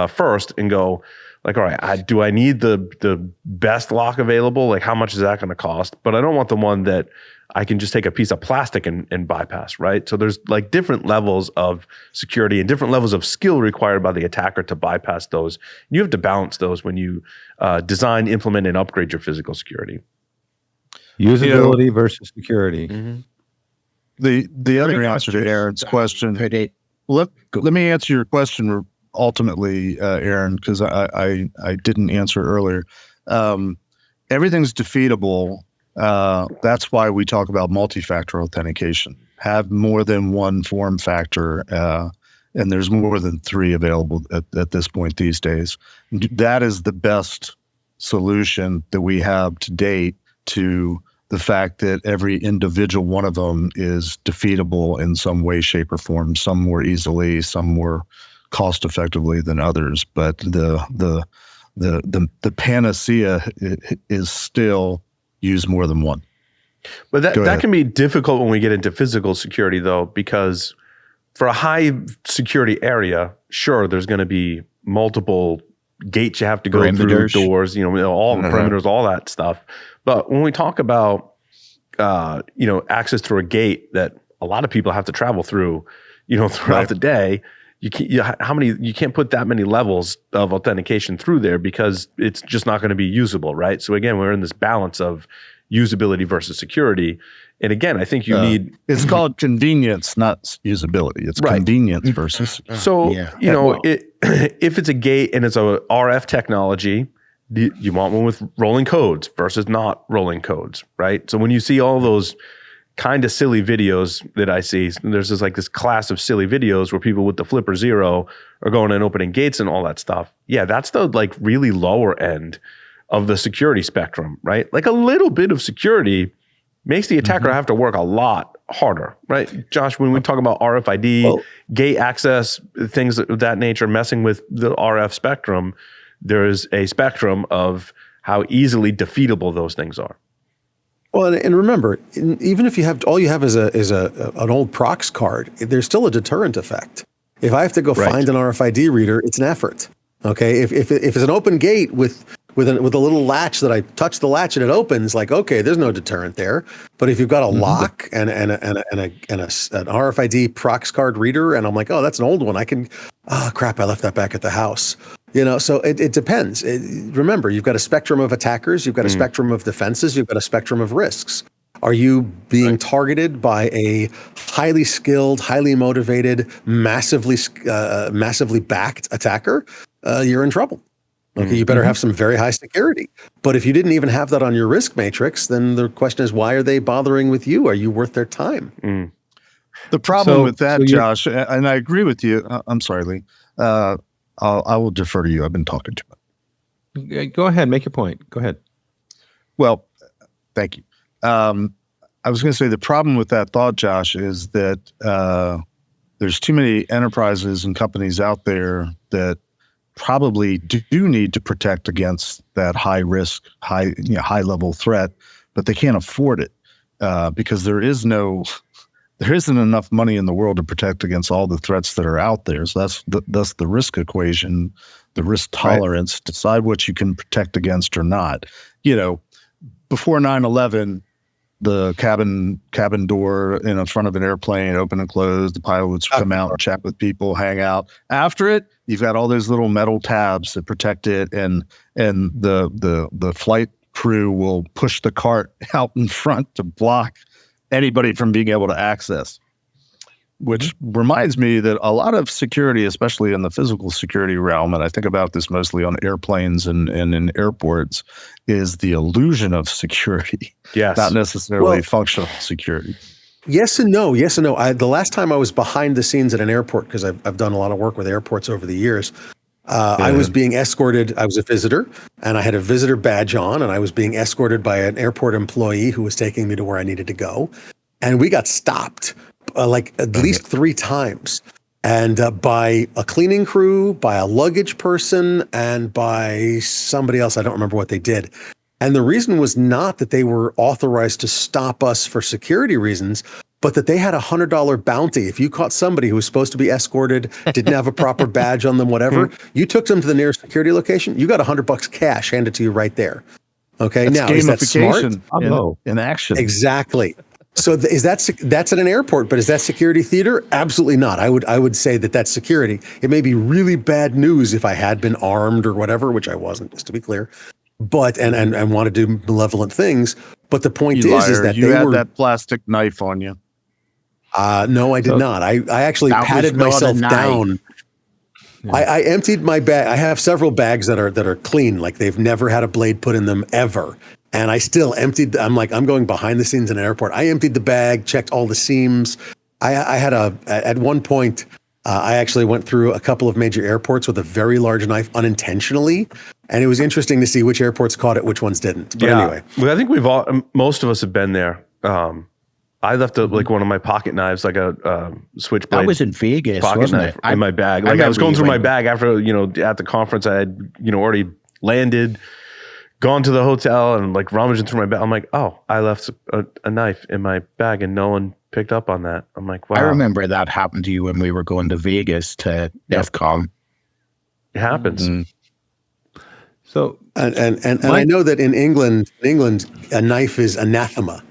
first and go, all right, do I need the best lock available? How much is that going to cost? But I don't want the one that I can just take a piece of plastic and bypass, right? So there's different levels of security and different levels of skill required by the attacker to bypass those. You have to balance those when you design, implement, and upgrade your physical security. Usability versus security. The other answer to Aaron's question. Let me answer your question ultimately, Aaron, because I didn't answer earlier. Everything's defeatable. That's why we talk about multi-factor authentication. Have more than one form factor, and there's more than 3 available at this point these days. That is the best solution that we have to date to the fact that every individual one of them is defeatable in some way, shape, or form. Some more easily, some more cost effectively than others. But the panacea is still use more than one. But that can be difficult when we get into physical security, though, because for a high security area, sure, there's going to be multiple gates you have to go through, doors, all the perimeters, all that stuff. But when we talk about, access through a gate that a lot of people have to travel through, throughout the day, you can't put that many levels of authentication through there because it's just not going to be usable, right? So again, we're in this balance of usability versus security. And again, I think you need... It's called convenience, not usability. It's convenience versus... So, if it's a gate and it's a RF technology, you want one with rolling codes versus not rolling codes, right? So when you see all those kind of silly videos that I see, there's this class of silly videos where people with the flipper zero are going and opening gates and all that stuff. Yeah, that's the really lower end of the security spectrum, right? Like a little bit of security makes the attacker have to work a lot harder, right? Josh, when we talk about RFID, gate access, things of that nature, messing with the RF spectrum, there is a spectrum of how easily defeatable those things are. Well, and remember, even if all you have is an old Prox card, there's still a deterrent effect. If I have to go find an RFID reader, it's an effort. Okay, if it's an open gate with a little latch that I touch the latch and it opens, okay, there's no deterrent there. But if you've got a lock and an RFID Prox card reader, and I'm like, oh, that's an old one, I can, crap, I left that back at the house. So it depends. Remember, you've got a spectrum of attackers, you've got a spectrum of defenses, you've got a spectrum of risks. Are you being targeted by a highly skilled, highly motivated, massively backed attacker? You're in trouble. Okay, you better have some very high security. But if you didn't even have that on your risk matrix, then the question is, why are they bothering with you? Are you worth their time? The problem with that, Josh, and I agree with you. I'm sorry, Lee. I will defer to you. I've been talking too much. Go ahead. Make your point. Go ahead. Well, thank you. I was going to say the problem with that thought, Josh, is that there's too many enterprises and companies out there that probably do need to protect against that high risk, high level threat, but they can't afford it because there isn't enough money in the world to protect against all the threats that are out there. So that's the risk equation, the risk tolerance. Decide what you can protect against or not. Before 9/11, the cabin door in front of an airplane open and close. The pilots come out and chat with people, hang out. After it, you've got all those little metal tabs that protect it, and the flight crew will push the cart out in front to block anybody from being able to access. Which reminds me that a lot of security, especially in the physical security realm, and I think about this mostly on airplanes and in airports, is the illusion of security. Yes. Not necessarily functional security. Yes and no. Yes and no. The last time I was behind the scenes at an airport, because I've done a lot of work with airports over the years, I was being escorted. I was a visitor, and I had a visitor badge on, and I was being escorted by an airport employee who was taking me to where I needed to go. And we got stopped at least 3 times. And by a cleaning crew, by a luggage person, and by somebody else. I don't remember what they did. And the reason was not that they were authorized to stop us for security reasons, but that they had a $100 bounty. If you caught somebody who was supposed to be escorted, didn't have a proper badge on them, whatever, you took them to the nearest security location, you got $100 cash handed to you right there. Okay, that's now is that smart? In action. Exactly. So that's at an airport, but is that security theater? Absolutely not. I would say that that's security. It may be really bad news if I had been armed or whatever, which I wasn't, just to be clear. But and want to do malevolent things. But the point is that you had that plastic knife on you. No, I did not. I actually That was patted not a myself knife. down. Yeah. I emptied my bag. I have several bags that are clean, like they've never had a blade put in them ever. And I still emptied. I'm like, I'm going behind the scenes in an airport. I emptied the bag, checked all the seams. I had at one point, I actually went through a couple of major airports with a very large knife unintentionally. And it was interesting to see which airports caught it, which ones didn't. But anyway. Well, I think most of us have been there. I left like one of my pocket knives, like a switchblade. That was in Vegas, pocket wasn't knife it? in my bag. Like I was remember going you through my went- bag after, at the conference, I had, already landed, gone to the hotel and like rummaging through my bag. I'm like, oh, I left a knife in my bag and no one picked up on that. I'm like, wow. I remember that happened to you when we were going to Vegas to DEF CON. It happens. Mm-hmm. So And I know that in England, a knife is anathema.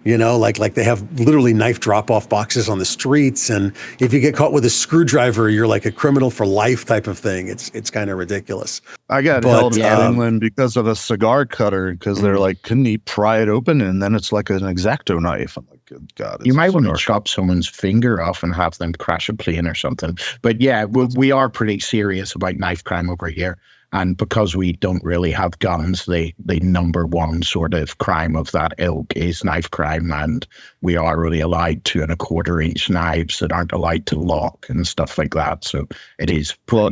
Like they have literally knife drop-off boxes on the streets, and if you get caught with a screwdriver, you're like a criminal for life type of thing. It's kind of ridiculous. I got held in England because of a cigar cutter, because they're like, couldn't he pry it open? And then it's like an X-Acto knife. I'm like, good God. You might want to chop someone's finger off and have them crash a plane or something. But yeah, we are pretty serious about knife crime over here. And because we don't really have guns, the number one sort of crime of that ilk is knife crime. And we are only allowed 2 1/4-inch knives that aren't allowed to lock and stuff like that. So it is. Well,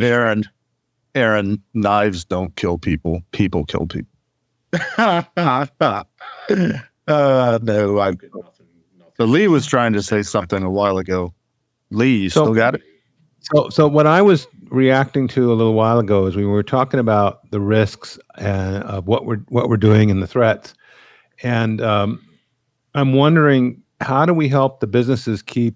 Aaron, knives don't kill people. People kill people. No, I'm good. So Lee was trying to say something a while ago. Lee, you still got it? So what I was reacting to a little while ago is we were talking about the risks of what we're doing and the threats, and I'm wondering, how do we help the businesses keep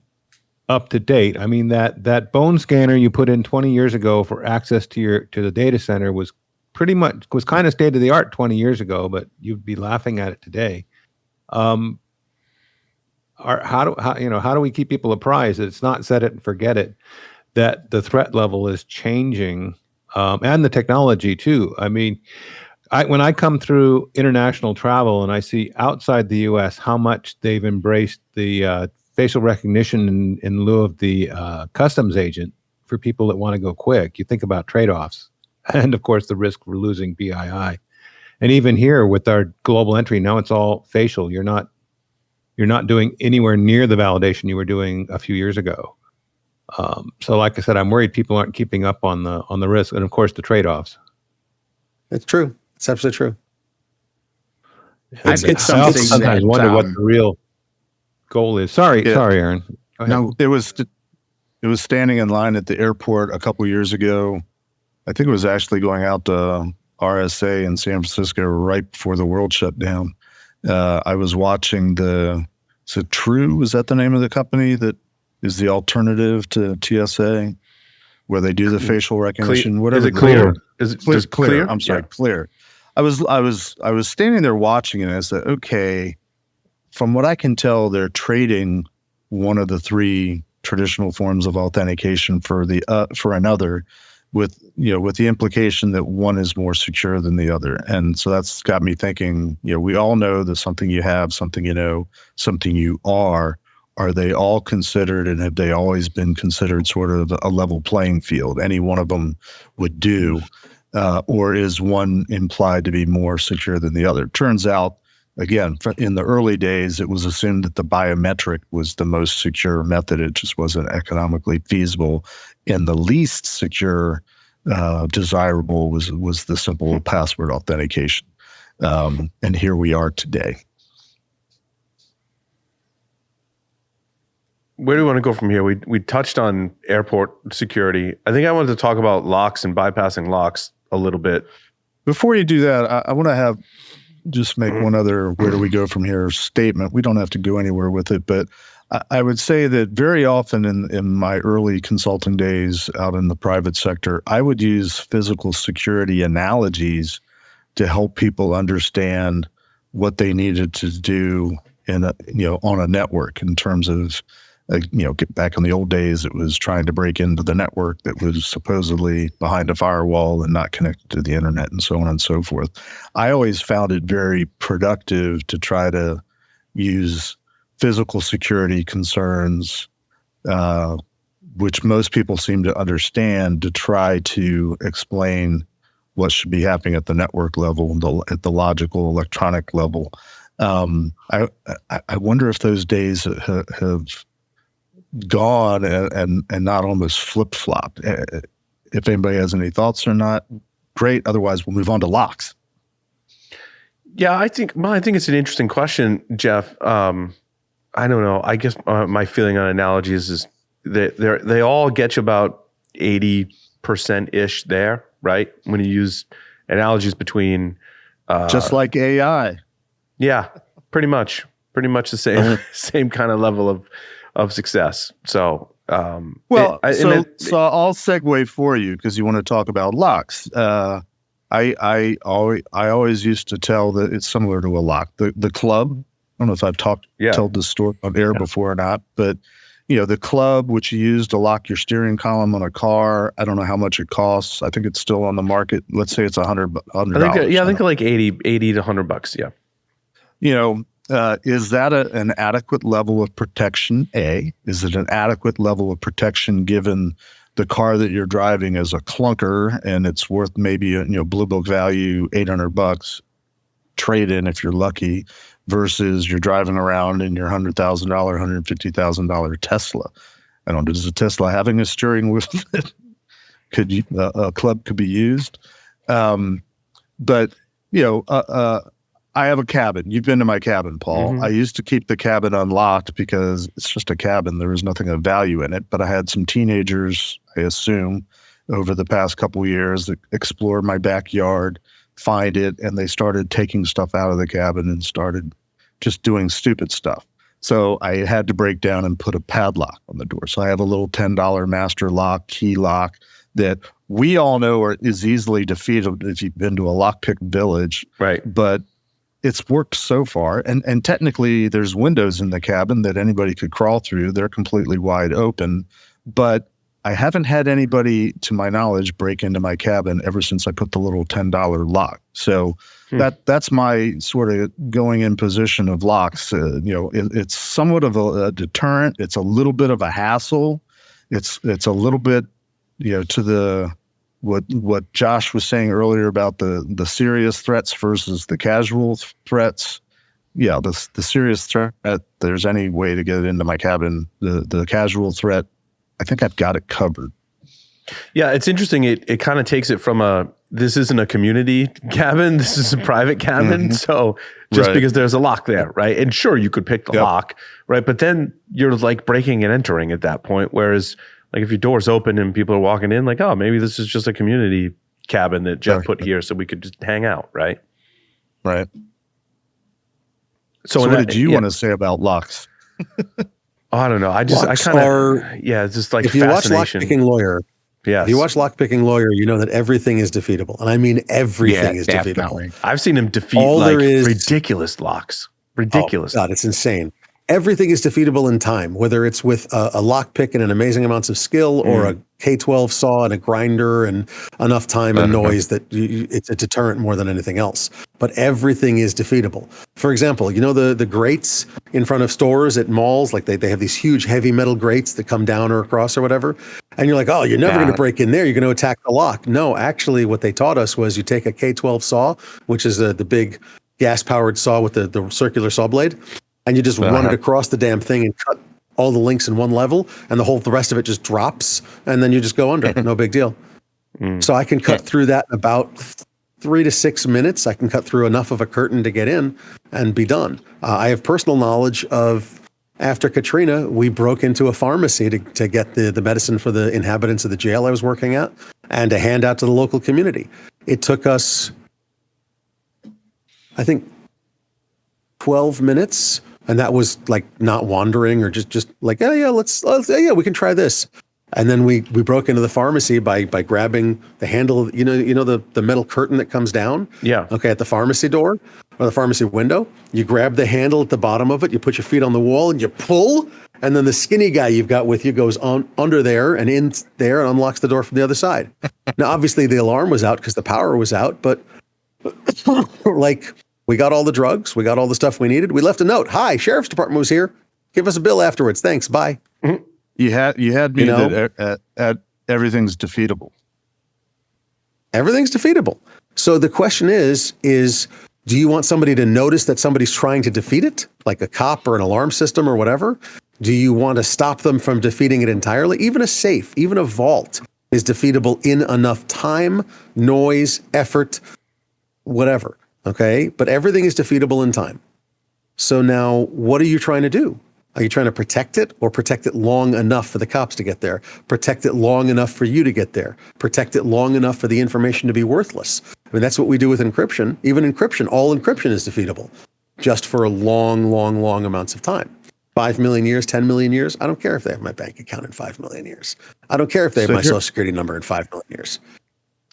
up to date? I mean, that bone scanner you put in 20 years ago for access to the data center was kind of state of the art 20 years ago, but you'd be laughing at it today. How do we keep people apprised that it's not set it and forget it, that the threat level is changing, and the technology too? I mean, when I come through international travel and I see outside the U.S. how much they've embraced the facial recognition in lieu of the customs agent for people that want to go quick, you think about trade-offs, and of course the risk for losing BII. And even here with our global entry, now it's all facial. You're not doing anywhere near the validation you were doing a few years ago. So like I said, I'm worried people aren't keeping up on the risk and of course the trade-offs. It's true. It's absolutely true. I also sometimes wonder what the real goal is. Sorry, Aaron. No, it was standing in line at the airport a couple years ago. I think it was actually going out to RSA in San Francisco right before the world shut down. I was watching is it True? Is that the name of the company that is the alternative to TSA, where they do the facial recognition? Whatever. Is it Clear? Is it Clear? I'm sorry, Clear. I was standing there watching it, and I said, okay, from what I can tell, they're trading one of the 3 traditional forms of authentication for another, with the implication that one is more secure than the other. And so that's got me thinking, we all know that something you have, something you know, something you are they all considered, and have they always been considered sort of a level playing field? Any one of them would do, or is one implied to be more secure than the other? Turns out, again, in the early days, it was assumed that the biometric was the most secure method. It just wasn't economically feasible. And the least secure, desirable was the simple password authentication. And here we are today. Where do we want to go from here? We touched on airport security. I think I wanted to talk about locks and bypassing locks a little bit. Before you do that, I want to just make one other where do we go from here statement. We don't have to go anywhere with it, but I would say that very often in my early consulting days out in the private sector, I would use physical security analogies to help people understand what they needed to do on a network in terms of, get back in the old days, it was trying to break into the network that was supposedly behind a firewall and not connected to the internet, and so on and so forth. I always found it very productive to try to use physical security concerns, which most people seem to understand, to try to explain what should be happening at the network level, at the logical electronic level. I wonder if those days have gone and not almost flip-flopped. If anybody has any thoughts or not, great. Otherwise, we'll move on to locks. Yeah, I think it's an interesting question, Jeff. I don't know. I guess my feeling on analogies is that they all get you about 80%-ish there, right? When you use analogies between just like AI. Yeah, pretty much the same same kind of level of success. So so I'll segue for you because you want to talk about locks. I always used to tell that it's similar to a lock. The club. I don't know if I've told this story on air before or not, but the club which you use to lock your steering column on a car. I don't know how much it costs. I think it's still on the market. Let's say it's $100. I think like $80 to $100. Yeah. Is that an adequate level of protection? Is it an adequate level of protection given the car that you're driving is a clunker and it's worth maybe blue book value $800 trade in if you're lucky, versus you're driving around in your $100,000, $150,000 Tesla? I don't know. Does a Tesla having a steering wheel a club could be used? But I have a cabin. You've been to my cabin, Paul. Mm-hmm. I used to keep the cabin unlocked because it's just a cabin. There was nothing of value in it. But I had some teenagers, I assume, over the past couple of years that explored my backyard, find it, and they started taking stuff out of the cabin and started just doing stupid stuff. So I had to break down and put a padlock on the door. So I have a little $10 master lock, key lock that we all know is easily defeated if you've been to a lockpick village. Right. But it's worked so far. And technically there's windows in the cabin that anybody could crawl through. They're completely wide open. But I haven't had anybody, to my knowledge, break into my cabin ever since I put the little $10 lock. So that's my sort of going in position of locks. It's somewhat of a deterrent. It's a little bit of a hassle. It's a little bit, to the what Josh was saying earlier about the serious threats versus the casual threats. Yeah, the serious threat, there's any way to get it into my cabin. The casual threat, I think I've got it covered. Yeah, it's interesting. It kind of takes it from this isn't a community cabin, this is a private cabin. Mm-hmm. So just because there's a lock there, right? And sure, you could pick the lock, right? But then you're like breaking and entering at that point. Whereas like if your door's open and people are walking in, like, oh, maybe this is just a community cabin that Jeff put here so we could just hang out, right? Right. So what did you want to say about locks? I don't know. It's just like if you watch Lockpicking Lawyer, if you watch Lockpicking Lawyer, you know that everything is defeatable. And I mean everything is defeatable. I've seen him defeat ridiculous locks. Ridiculous. Oh, God, it's insane. Everything is defeatable in time, whether it's with a lockpick and an amazing amounts of skill or a K-12 saw and a grinder and enough time and noise that it's a deterrent more than anything else. But everything is defeatable. For example, the grates in front of stores at malls, like they have these huge heavy metal grates that come down or across or whatever. And you're like, oh, you're never going to break in there. You're going to attack the lock. No, actually what they taught us was you take a K-12 saw, which is the big gas-powered saw with the circular saw blade, and you just run it across the damn thing and cut all the links in one level, and the rest of it just drops, and then you just go under. No big deal. So I can cut through that in about 3 to 6 minutes. I can cut through enough of a curtain to get in and be done. I have personal knowledge of, after Katrina, we broke into a pharmacy to get the medicine for the inhabitants of the jail I was working at and to hand out to the local community. It took us, I think, 12 minutes. And that was like not wandering or just like, we can try this. And then we broke into the pharmacy by grabbing the handle, the metal curtain that comes down. Yeah. Okay, at the pharmacy door or the pharmacy window, you grab the handle at the bottom of it, you put your feet on the wall and you pull, and then the skinny guy you've got with you goes on under there and in there and unlocks the door from the other side. Now, obviously the alarm was out because the power was out, but like, we got all the drugs. We got all the stuff we needed. We left a note. Hi, Sheriff's Department was here. Give us a bill afterwards. Thanks. Bye. You had me that at everything's defeatable. Everything's defeatable. So the question is do you want somebody to notice that somebody's trying to defeat it, like a cop or an alarm system or whatever? Do you want to stop them from defeating it entirely? Even a safe, even a vault is defeatable in enough time, noise, effort, whatever. Okay? But everything is defeatable in time. So now what are you trying to do? Are you trying to protect it or protect it long enough for the cops to get there? Protect it long enough for you to get there? Protect it long enough for the information to be worthless? I mean, that's what we do with encryption. Even encryption, all encryption is defeatable just for a long amounts of time. 5 million years, 10 million years. I don't care if they have my bank account in 5 million years. I don't care if they have my social security number in 5 million years.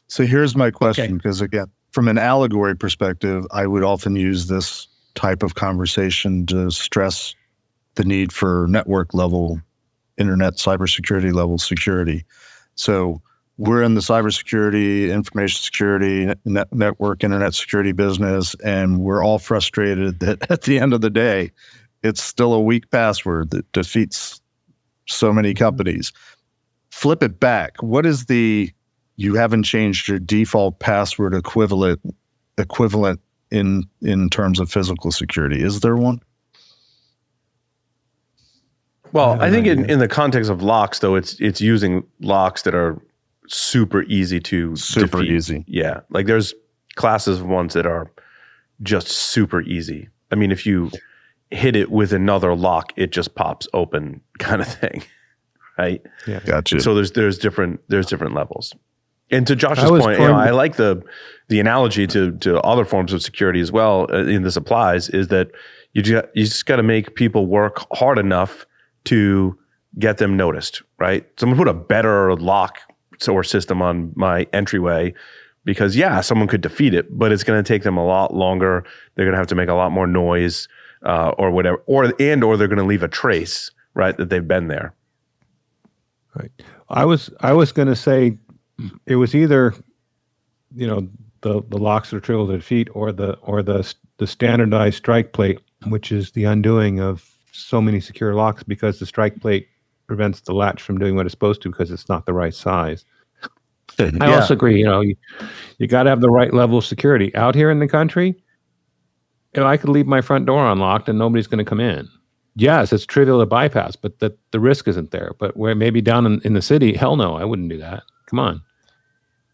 So here's my question, because again, from an allegory perspective, I would often use this type of conversation to stress the need for network level, internet cybersecurity level security. So we're in the cybersecurity, information security, network, internet security business, and we're all frustrated that at the end of the day, it's still a weak password that defeats so many companies. Flip it back. What is the you haven't changed your default password equivalent in terms of physical security? Is there one? Well, I think in the context of locks, though, it's using locks that are super easy to defeat. Easy. Yeah, like there's classes of ones that are just super easy. I mean, if you hit it with another lock, it just pops open, kind of thing, right? Yeah, gotcha. So there's different levels. And to Josh's point, I like the analogy to other forms of security as well. And this applies is that you just got to make people work hard enough to get them noticed, right? Someone put a better lock or system on my entryway because someone could defeat it, but it's going to take them a lot longer. They're going to have to make a lot more noise or whatever, or they're going to leave a trace, right, that they've been there. Right. I was going to say it was either, the locks that are trivial to defeat or the standardized strike plate, which is the undoing of so many secure locks because the strike plate prevents the latch from doing what it's supposed to because it's not the right size. I also agree, you got to have the right level of security. Out here in the country, I could leave my front door unlocked and nobody's going to come in. Yes, it's trivial to bypass, but the risk isn't there. But where maybe down in the city, hell no, I wouldn't do that. Come on.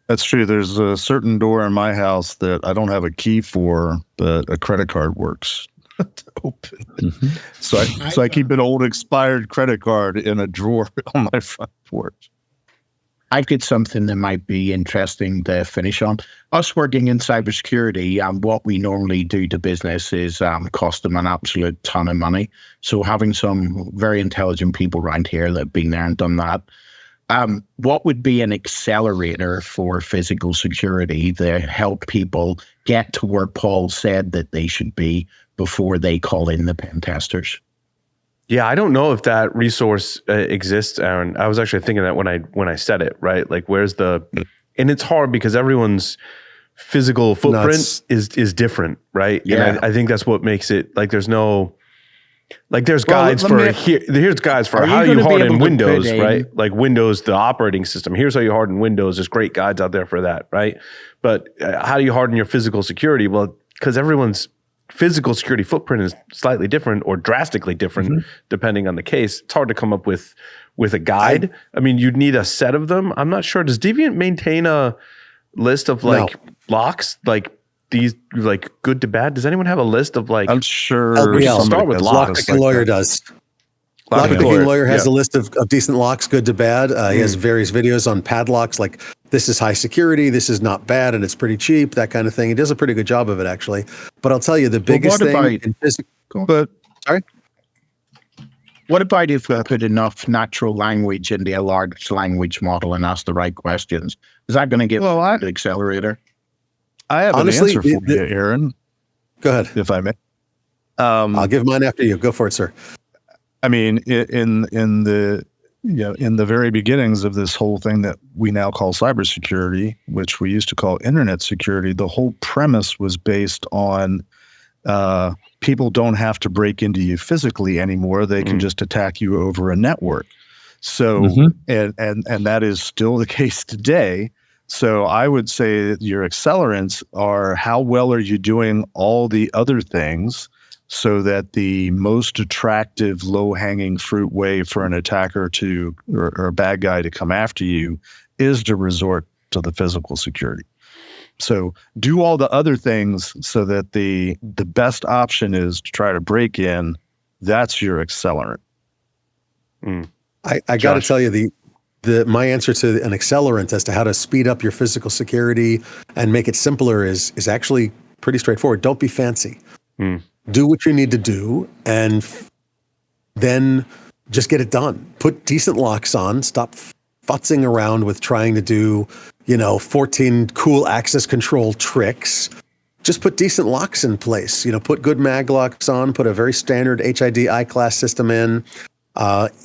That's true. There's a certain door in my house that I don't have a key for, but a credit card works to open. Mm-hmm. So I keep an old expired credit card in a drawer on my front porch. I've got something that might be interesting to finish on. Us working in cybersecurity, what we normally do to business is cost them an absolute ton of money. So having some very intelligent people around here that have been there and done that, what would be an accelerator for physical security to help people get to where Paul said that they should be before they call in the pen testers? Yeah, I don't know if that resource exists, Aaron. I was actually thinking that when I said it, right? Like, and it's hard because everyone's physical footprint is different, right? Yeah. And I think that's what makes it like there's guides here's guides for how you harden Windows, right? Like Windows, the operating system. Here's how you harden Windows. There's great guides out there for that, right? But how do you harden your physical security? Well, because everyone's physical security footprint is slightly different or drastically different depending on the case. It's hard to come up with a guide. I mean, you'd need a set of them. I'm not sure. Does Deviant maintain a list of locks, like these, like good to bad? Does anyone have a list of like? I'm sure. LPL. Start with locks. Lockpicking Lawyer does. Lockpicking Lawyer has a list of decent locks, good to bad. He has various videos on padlocks, like this is high security, this is not bad, and it's pretty cheap, that kind of thing. He does a pretty good job of it, actually. But I'll tell you, the biggest thing in physical. But sorry. What about if we put enough natural language into a large language model and ask the right questions? Is that going to give an accelerator? I have an answer for you, Aaron. Go ahead, if I may. I'll give mine after you. Go for it, sir. I mean, in the very beginnings of this whole thing that we now call cybersecurity, which we used to call internet security, the whole premise was based on people don't have to break into you physically anymore. They can just attack you over a network. So, and that is still the case today. So I would say that your accelerants are how well are you doing all the other things so that the most attractive, low-hanging fruit way for an attacker to or a bad guy to come after you is to resort to the physical security. So do all the other things so that the best option is to try to break in. That's your accelerant. I got to tell you, my answer to an accelerant as to how to speed up your physical security and make it simpler is actually pretty straightforward. Don't be fancy. Do what you need to do, and then just get it done. Put decent locks on. Stop futzing around with trying to do, 14 cool access control tricks. Just put decent locks in place. Put good mag locks on. Put a very standard HID I-class system in.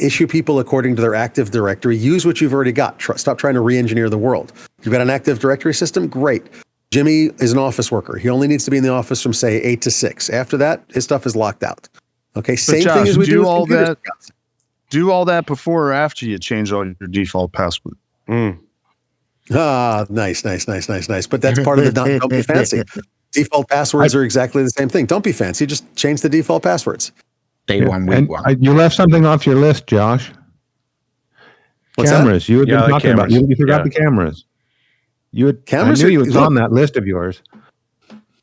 Issue people according to their Active Directory. Use what you've already got. Stop trying to re-engineer the world. You've got an Active Directory system? Great. Jimmy is an office worker. He only needs to be in the office from, say, 8 to 6. After that, his stuff is locked out. Okay, same Josh, thing as we do with all computers. that. Do all that before or after you change all your default password. Nice. But that's part of the don't be fancy. Default passwords are exactly the same thing. Don't be fancy. Just change the default passwords. Day one, week one. You left something off your list, Josh. What's cameras. that? You had been talking cameras. about. You forgot the cameras. Cameras. I knew you was on that list of yours.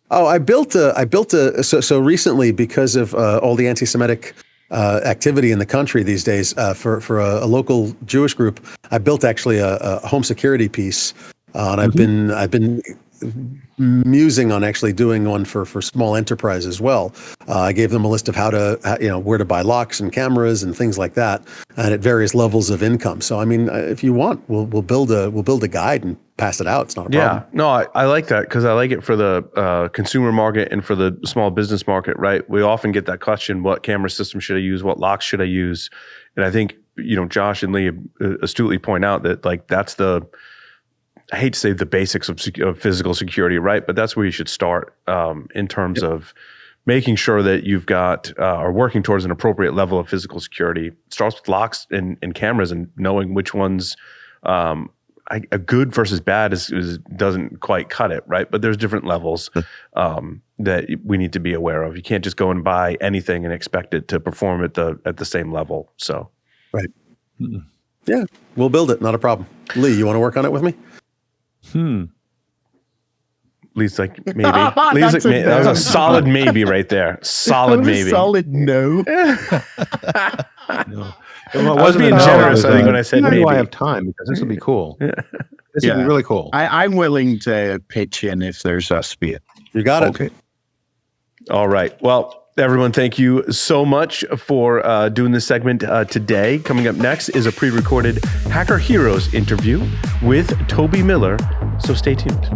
Oh, I built a. So recently, because of all the anti-Semitic activity in the country these days, for a local Jewish group, I built actually a home security piece, and I've been musing on actually doing one for small enterprise as well. I gave them a list of how to, where to buy locks and cameras and things like that, and at various levels of income. So, I mean, if you want, we'll build a guide and pass it out. It's not a problem. No, I like that because I like it for the consumer market and for the small business market, right? We often get that question, what camera system should I use? What locks should I use? And I think, Josh and Lee astutely point out that that's I hate to say the basics of physical security, right? But that's where you should start in terms of making sure that you've got are working towards an appropriate level of physical security. It starts with locks and cameras and knowing which ones a good versus bad doesn't quite cut it, right? But there's different levels that we need to be aware of. You can't just go and buy anything and expect it to perform at the same level. So, right. Yeah, we'll build it. Not a problem. Lee, you want to work on it with me? Lee's like, maybe. Lee's like, that was a solid maybe right there. Solid maybe. Solid no. No. Well, I was being generous, I think, when I said maybe. I have time because this will be cool. This will be really cool. I'm willing to pitch in if there's a speed. You got it. Okay. All right. Well, everyone, thank you so much for doing this segment today. Coming up next is a pre-recorded Hacker Heroes interview with Toby Miller. So stay tuned.